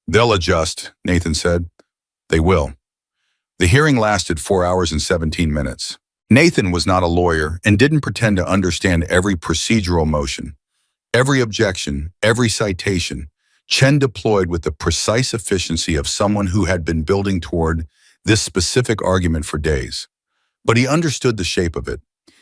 [SPEAKER 1] "They'll adjust," Nathan said. "They will." The hearing lasted 4 hours and 17 minutes. Nathan was not a lawyer and didn't pretend to understand every procedural motion, every objection, every citation. Chen deployed with the precise efficiency of someone who had been building toward this specific argument for days. But he understood the shape of it.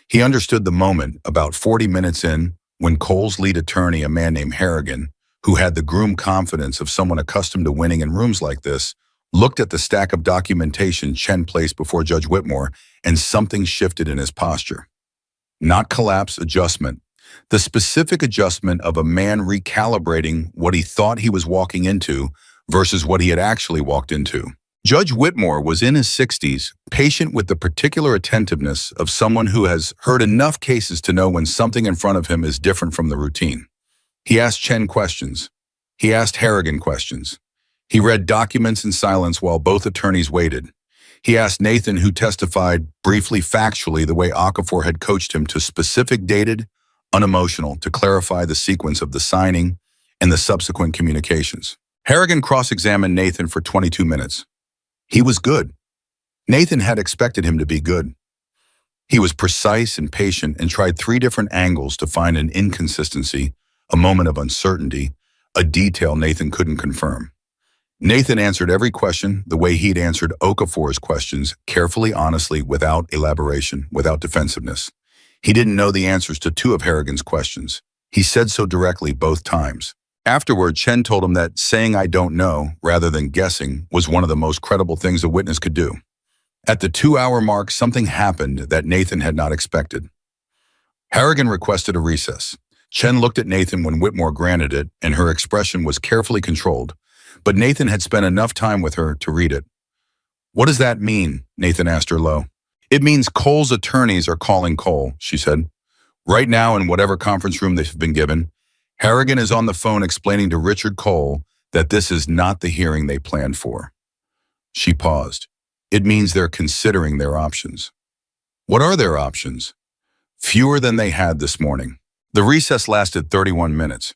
[SPEAKER 1] He understood the moment, about 40 minutes in, when Cole's lead attorney, a man named Harrigan, who had the groomed confidence of someone accustomed to winning in rooms like this, looked at the stack of documentation Chen placed before Judge Whitmore, and something shifted in his posture. Not collapse, adjustment. The specific adjustment of a man recalibrating what he thought he was walking into versus what he had actually walked into. Judge Whitmore was in his 60s, patient with the particular attentiveness of someone who has heard enough cases to know when something in front of him is different from the routine. He asked Chen questions. He asked Harrigan questions. He read documents in silence while both attorneys waited. He asked Nathan, who testified briefly factually the way Okafor had coached him, to specific, dated, unemotional, to clarify the sequence of the signing and the subsequent communications. Harrigan cross-examined Nathan for 22 minutes. He was good. Nathan had expected him to be good. He was precise and patient and tried 3 different angles to find an inconsistency, a moment of uncertainty, a detail Nathan couldn't confirm. Nathan answered every question the way he'd answered Okafor's questions, carefully, honestly, without elaboration, without defensiveness. He didn't know the answers to 2 of Harrigan's questions. He said so directly both times. Afterward, Chen told him that saying "I don't know" rather than guessing was one of the most credible things a witness could do. At the 2-hour mark, something happened that Nathan had not expected. Harrigan requested a recess. Chen looked at Nathan when Whitmore granted it, and her expression was carefully controlled. But Nathan had spent enough time with her to read it. "What does that mean?" Nathan asked her low. "It means Cole's attorneys are calling Cole," she said. "Right now, in whatever conference room they've been given, Harrigan is on the phone explaining to Richard Cole that this is not the hearing they planned for." She paused. "It means they're considering their options." "What are their options?" "Fewer than they had this morning." The recess lasted 31 minutes.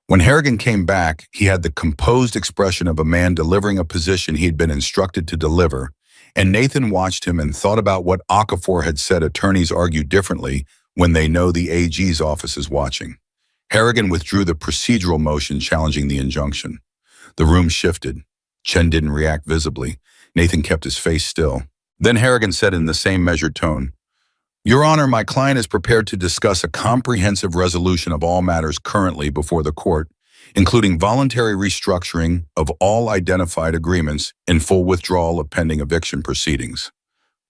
[SPEAKER 1] When Harrigan came back, he had the composed expression of a man delivering a position he'd been instructed to deliver, and Nathan watched him and thought about what Okafor had said: attorneys argue differently when they know the AG's office is watching. Harrigan withdrew the procedural motion challenging the injunction. The room shifted. Chen didn't react visibly. Nathan kept his face still. Then Harrigan said in the same measured tone, "Your Honor, my client is prepared to discuss a comprehensive resolution of all matters currently before the court, including voluntary restructuring of all identified agreements and full withdrawal of pending eviction proceedings."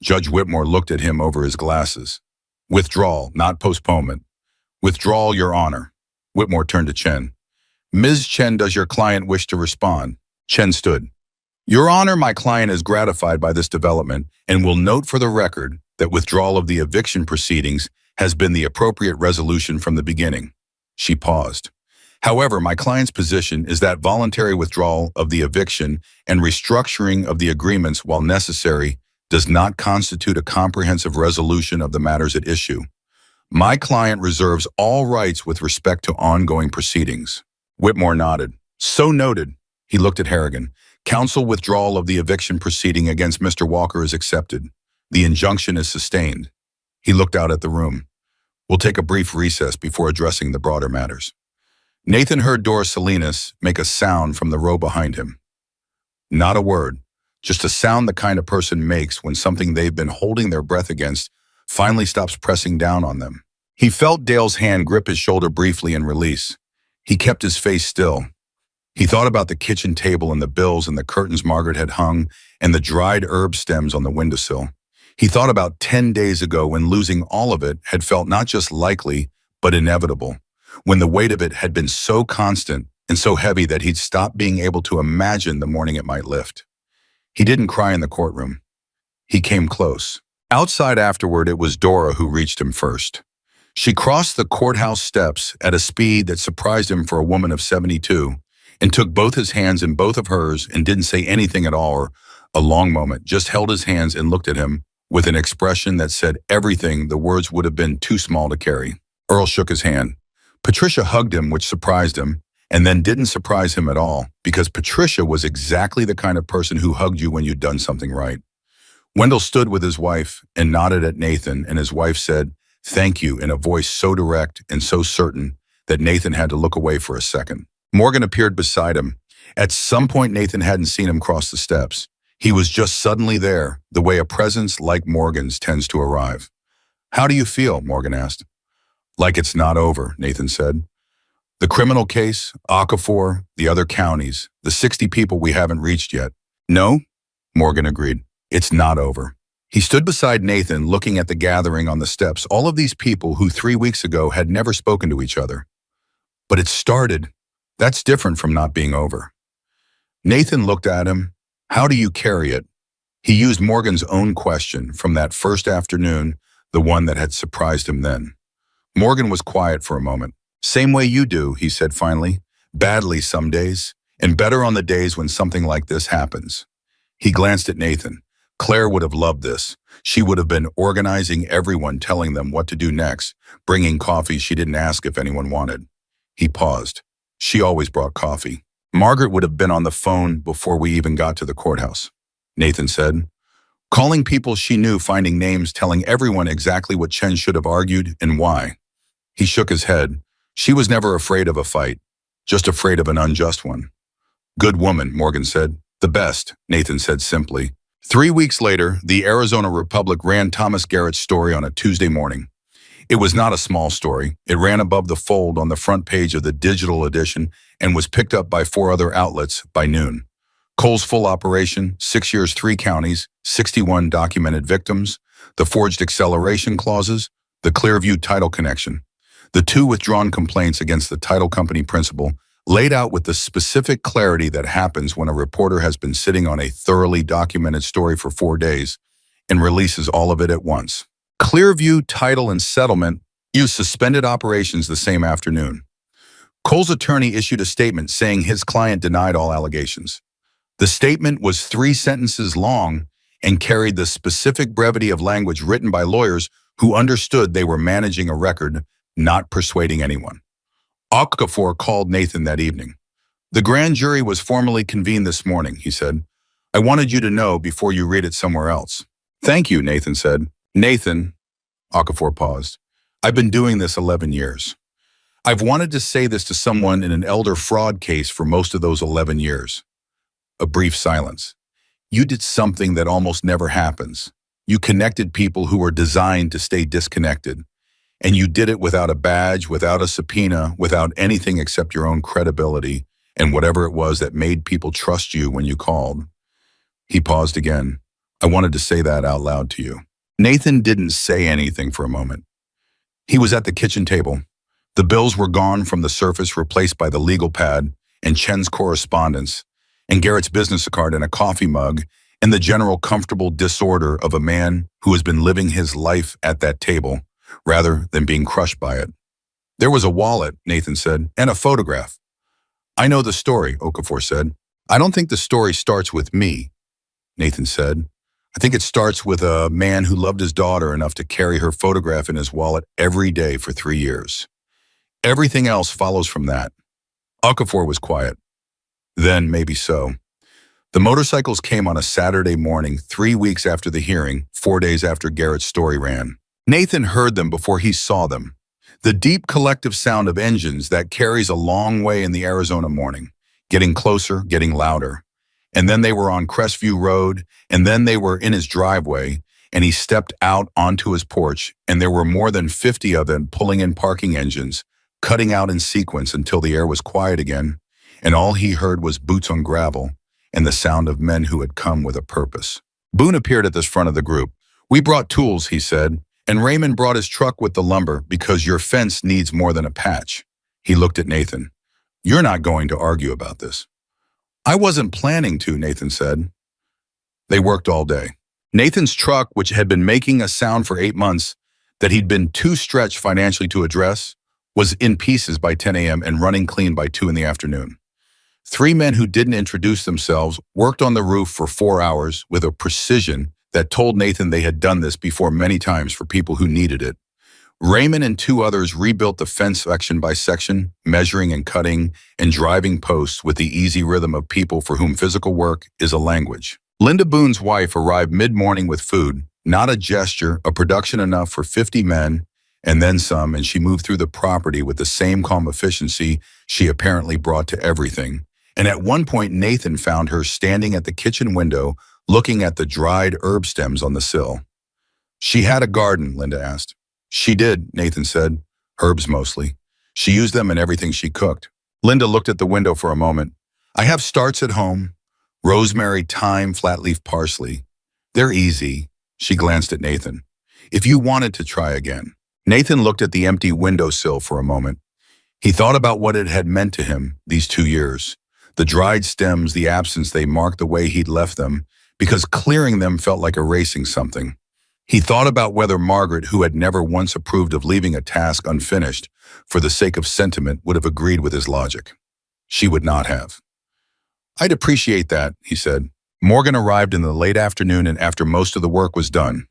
[SPEAKER 1] Judge Whitmore looked at him over his glasses. "Withdrawal, not postponement. Withdrawal, Your Honor." Whitmore turned to Chen. "Ms. Chen, does your client wish to respond?" Chen stood. "Your Honor, my client is gratified by this development and will note for the record that withdrawal of the eviction proceedings has been the appropriate resolution from the beginning." She paused. "However, my client's position is that voluntary withdrawal of the eviction and restructuring of the agreements, while necessary, does not constitute a comprehensive resolution of the matters at issue. My client reserves all rights with respect to ongoing proceedings." Whitmore nodded. "So noted." He looked at Harrigan. "Counsel withdrawal of the eviction proceeding against Mr. Walker is accepted. The injunction is sustained." He looked out at the room. "We'll take a brief recess before addressing the broader matters." Nathan heard Doris Salinas make a sound from the row behind him. Not a word, just a sound the kind of person makes when something they've been holding their breath against finally stops pressing down on them. He felt Dale's hand grip his shoulder briefly and release. He kept his face still. He thought about the kitchen table and the bills and the curtains Margaret had hung and the dried herb stems on the windowsill. He thought about 10 days ago when losing all of it had felt not just likely, but inevitable, when the weight of it had been so constant and so heavy that he'd stopped being able to imagine the morning it might lift. He didn't cry in the courtroom. He came close. Outside afterward, it was Dora who reached him first. She crossed the courthouse steps at a speed that surprised him for a woman of 72 and took both his hands in both of hers and didn't say anything at all or a long moment, just held his hands and looked at him with an expression that said everything the words would have been too small to carry. Earl shook his hand. Patricia hugged him, which surprised him, and then didn't surprise him at all, because Patricia was exactly the kind of person who hugged you when you'd done something right. Wendell stood with his wife and nodded at Nathan, and his wife said, "Thank you," in a voice so direct and so certain that Nathan had to look away for a second. Morgan appeared beside him. At some point, Nathan hadn't seen him cross the steps. He was just suddenly there, the way a presence like Morgan's tends to arrive. "How do you feel?" Morgan asked. "Like it's not over," Nathan said. "The criminal case, Okafor, the other counties, the 60 people we haven't reached yet." "No," Morgan agreed. "It's not over." He stood beside Nathan, looking at the gathering on the steps, all of these people who 3 weeks ago had never spoken to each other. "But it started. That's different from not being over." Nathan looked at him. "How do you carry it?" He used Morgan's own question from that first afternoon, the one that had surprised him then. Morgan was quiet for a moment. "Same way you do," he said finally. "Badly some days, and better on the days when something like this happens." He glanced at Nathan. Claire would have loved this. She would have been organizing everyone, telling them what to do next, bringing coffee she didn't ask if anyone wanted. He paused. She always brought coffee. "Margaret would have been on the phone before we even got to the courthouse," Nathan said. "Calling people she knew, finding names, telling everyone exactly what Chen should have argued and why." He shook his head. "She was never afraid of a fight, just afraid of an unjust one." "Good woman," Morgan said. "The best," Nathan said simply. 3 weeks later, the Arizona Republic ran Thomas Garrett's story on a Tuesday morning. It was not a small story. It ran above the fold on the front page of the digital edition and was picked up by 4 other outlets by noon. Cole's full operation, 6 years, 3 counties, 61 documented victims, the forged acceleration clauses, the Clearview title connection, the 2 withdrawn complaints against the title company principal, laid out with the specific clarity that happens when a reporter has been sitting on a thoroughly documented story for 4 days and releases all of it at once. Clearview Title and Settlement used suspended operations the same afternoon. Cole's attorney issued a statement saying his client denied all allegations. The statement was 3 sentences long and carried the specific brevity of language written by lawyers who understood they were managing a record, not persuading anyone. Okafor called Nathan that evening. "The grand jury was formally convened this morning," he said. "I wanted you to know before you read it somewhere else." "Thank you," Nathan said. "Nathan," Okafor paused, "I've been doing this 11 years. I've wanted to say this to someone in an elder fraud case for most of those 11 years. A brief silence. "You did something that almost never happens. You connected people who were designed to stay disconnected. And you did it without a badge, without a subpoena, without anything except your own credibility and whatever it was that made people trust you when you called." He paused again. "I wanted to say that out loud to you." Nathan didn't say anything for a moment. He was at the kitchen table. The bills were gone from the surface, replaced by the legal pad and Chen's correspondence and Garrett's business card and a coffee mug and the general comfortable disorder of a man who has been living his life at that table rather than being crushed by it. "There was a wallet," Nathan said, "and a photograph." "I know the story," Okafor said. "I don't think the story starts with me," Nathan said. I think it starts with a man who loved his daughter enough to carry her photograph in his wallet every day for 3 years. Everything else follows from that. Okafor was quiet. Then, maybe so. The motorcycles came on a Saturday morning, 3 weeks after the hearing, 4 days after Garrett's story ran. Nathan heard them before he saw them. The deep collective sound of engines that carries a long way in the Arizona morning, getting closer, getting louder. And then they were on Crestview Road, and then they were in his driveway, and he stepped out onto his porch, and there were more than 50 of them pulling in parking engines, cutting out in sequence until the air was quiet again, and all he heard was boots on gravel and the sound of men who had come with a purpose. Boone appeared at the front of the group. "We brought tools," he said, "and Raymond brought his truck with the lumber because your fence needs more than a patch." He looked at Nathan. "You're not going to argue about this." "I wasn't planning to," Nathan said. They worked all day. Nathan's truck, which had been making a sound for 8 months that he'd been too stretched financially to address, was in pieces by 10 a.m. and running clean by 2 in the afternoon. 3 men who didn't introduce themselves worked on the roof for 4 hours with a precision that told Nathan they had done this before many times for people who needed it. Raymond and 2 others rebuilt the fence section by section, measuring and cutting and driving posts with the easy rhythm of people for whom physical work is a language. Linda Boone's wife arrived mid-morning with food, not a gesture, a production enough for 50 men, and then some, and she moved through the property with the same calm efficiency she apparently brought to everything. And at one point, Nathan found her standing at the kitchen window, looking at the dried herb stems on the sill. "She had a garden?" Linda asked. "She did," Nathan said. "Herbs mostly. She used them in everything she cooked." Linda looked at the window for a moment. "I have starts at home. Rosemary, thyme, flat-leaf parsley. They're easy." She glanced at Nathan. "If you wanted to try again." Nathan looked at the empty windowsill for a moment. He thought about what it had meant to him these 2 years. The dried stems, the absence they marked the way he'd left them, because clearing them felt like erasing something. He thought about whether Margaret, who had never once approved of leaving a task unfinished for the sake of sentiment, would have agreed with his logic. She would not have. "I'd appreciate that," he said. Morgan arrived in the late afternoon and after most of the work was done.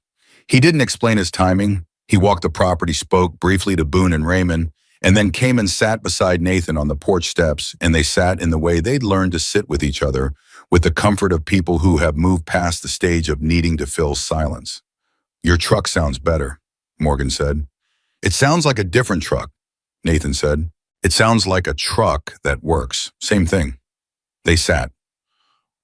[SPEAKER 1] He didn't explain his timing. He walked the property, spoke briefly to Boone and Raymond, and then came and sat beside Nathan on the porch steps, and they sat in the way they'd learned to sit with each other, with the comfort of people who have moved past the stage of needing to fill silence. "Your truck sounds better," Morgan said. "It sounds like a different truck," Nathan said. "It sounds like a truck that works. Same thing." They sat.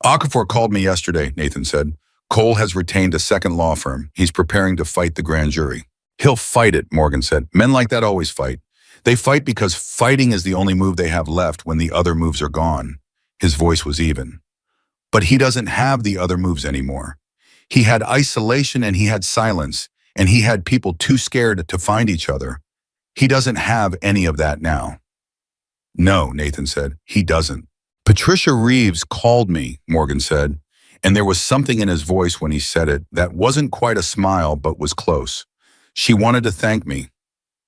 [SPEAKER 1] "Okafor called me yesterday," Nathan said. "Cole has retained a second law firm. He's preparing to fight the grand jury." "He'll fight it," Morgan said. "Men like that always fight. They fight because fighting is the only move they have left when the other moves are gone." His voice was even. "But he doesn't have the other moves anymore. He had isolation and he had silence, and he had people too scared to find each other. He doesn't have any of that now." "No," Nathan said, "he doesn't." "Patricia Reeves called me," Morgan said, and there was something in his voice when he said it that wasn't quite a smile but was close. "She wanted to thank me.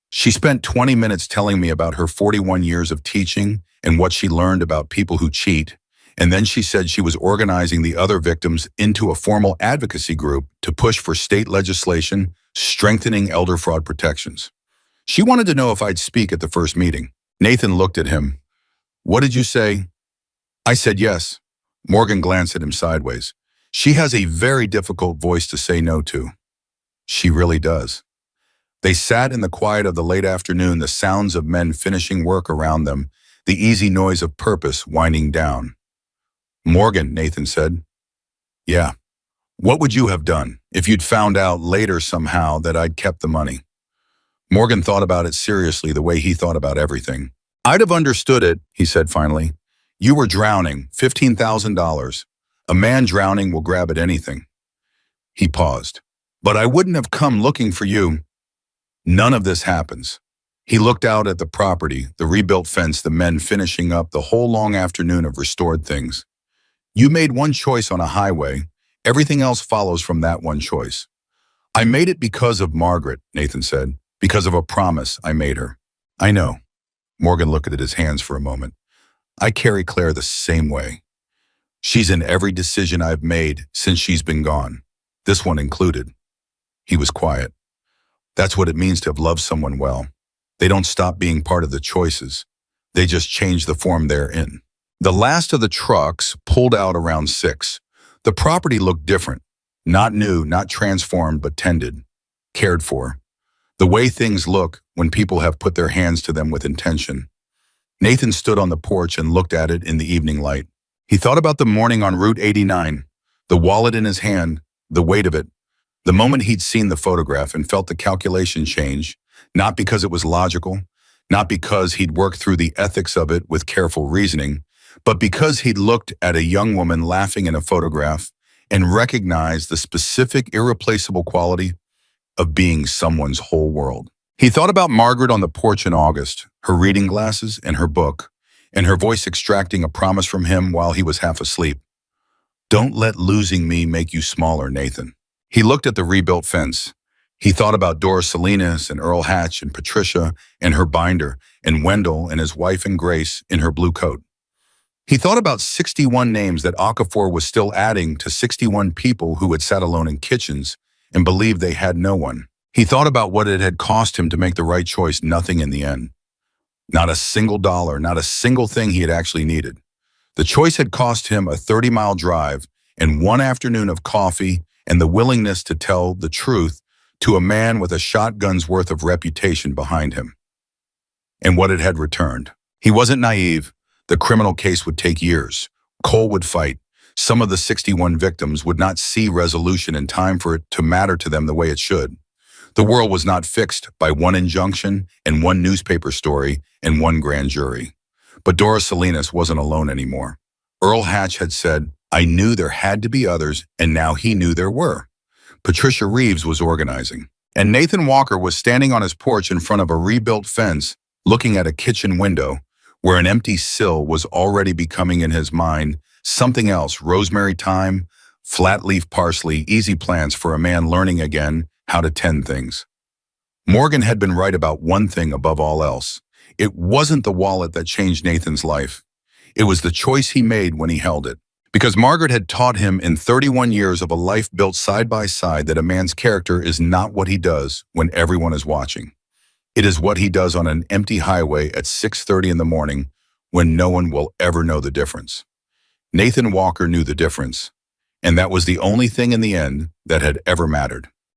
[SPEAKER 1] She spent 20 minutes telling me about her 41 years of teaching and what she learned about people who cheat, and then she said she was organizing the other victims into a formal advocacy group to push for state legislation strengthening elder fraud protections. She wanted to know if I'd speak at the first meeting." Nathan looked at him. "What did you say?" "I said yes." Morgan glanced at him sideways. "She has a very difficult voice to say no to." "She really does." They sat in the quiet of the late afternoon, the sounds of men finishing work around them, the easy noise of purpose winding down. "Morgan," Nathan said. "Yeah. What would you have done if you'd found out later somehow that I'd kept the money?" Morgan thought about it seriously, the way he thought about everything. "I'd have understood it," he said finally. "You were drowning, $15,000. A man drowning will grab at anything." He paused. "But I wouldn't have come looking for you." "None of this happens." He looked out at the property, the rebuilt fence, the men finishing up, the whole long afternoon of restored things. "You made one choice on a highway. Everything else follows from that one choice." "I made it because of Margaret," Nathan said. "Because of a promise I made her." "I know." Morgan looked at his hands for a moment. "I carry Claire the same way. She's in every decision I've made since she's been gone. this one included. He was quiet. That's what it means to have loved someone well. They don't stop being part of the choices. They just change the form they're in. The last of the trucks pulled out around 6. The property looked different. Not new, not transformed, but tended, cared for. The way things look when people have put their hands to them with intention. Nathan stood on the porch and looked at it in the evening light. He thought about the morning on Route 89, the wallet in his hand, the weight of it, the moment he'd seen the photograph and felt the calculation change, not because it was logical, not because he'd worked through the ethics of it with careful reasoning, but because he'd looked at a young woman laughing in a photograph and recognized the specific, irreplaceable quality of being someone's whole world. He thought about Margaret on the porch in August, her reading glasses and her book, and her voice extracting a promise from him while he was half asleep. Don't let losing me make you smaller, Nathan. He looked at the rebuilt fence. He thought about Doris Salinas and Earl Hatch and Patricia and her binder and Wendell and his wife and Grace in her blue coat. He thought about 61 names that Okafor was still adding to 61 people who had sat alone in kitchens and believed they had no one. He thought about what it had cost him to make the right choice, nothing in the end. Not a single dollar, not a single thing he had actually needed. The choice had cost him a 30-mile drive and one afternoon of coffee and the willingness to tell the truth to a man with a shotgun's worth of reputation behind him. And what it had returned. He wasn't naive. The criminal case would take years. Cole would fight. Some of the 61 victims would not see resolution in time for it to matter to them the way it should. The world was not fixed by one injunction and one newspaper story and one grand jury. But Doris Salinas wasn't alone anymore. Earl Hatch had said, I knew there had to be others, and now he knew there were. Patricia Reeves was organizing. And Nathan Walker was standing on his porch in front of a rebuilt fence, looking at a kitchen window, where an empty sill was already becoming in his mind something else, rosemary thyme, flat leaf parsley, easy plants for a man learning again how to tend things. Morgan had been right about one thing above all else. It wasn't the wallet that changed Nathan's life. It was the choice he made when he held it. Because Margaret had taught him in 31 years of a life built side by side that a man's character is not what he does when everyone is watching. It is what he does on an empty highway at 6:30 in the morning when no one will ever know the difference. Nathan Walker knew the difference, and that was the only thing in the end that had ever mattered.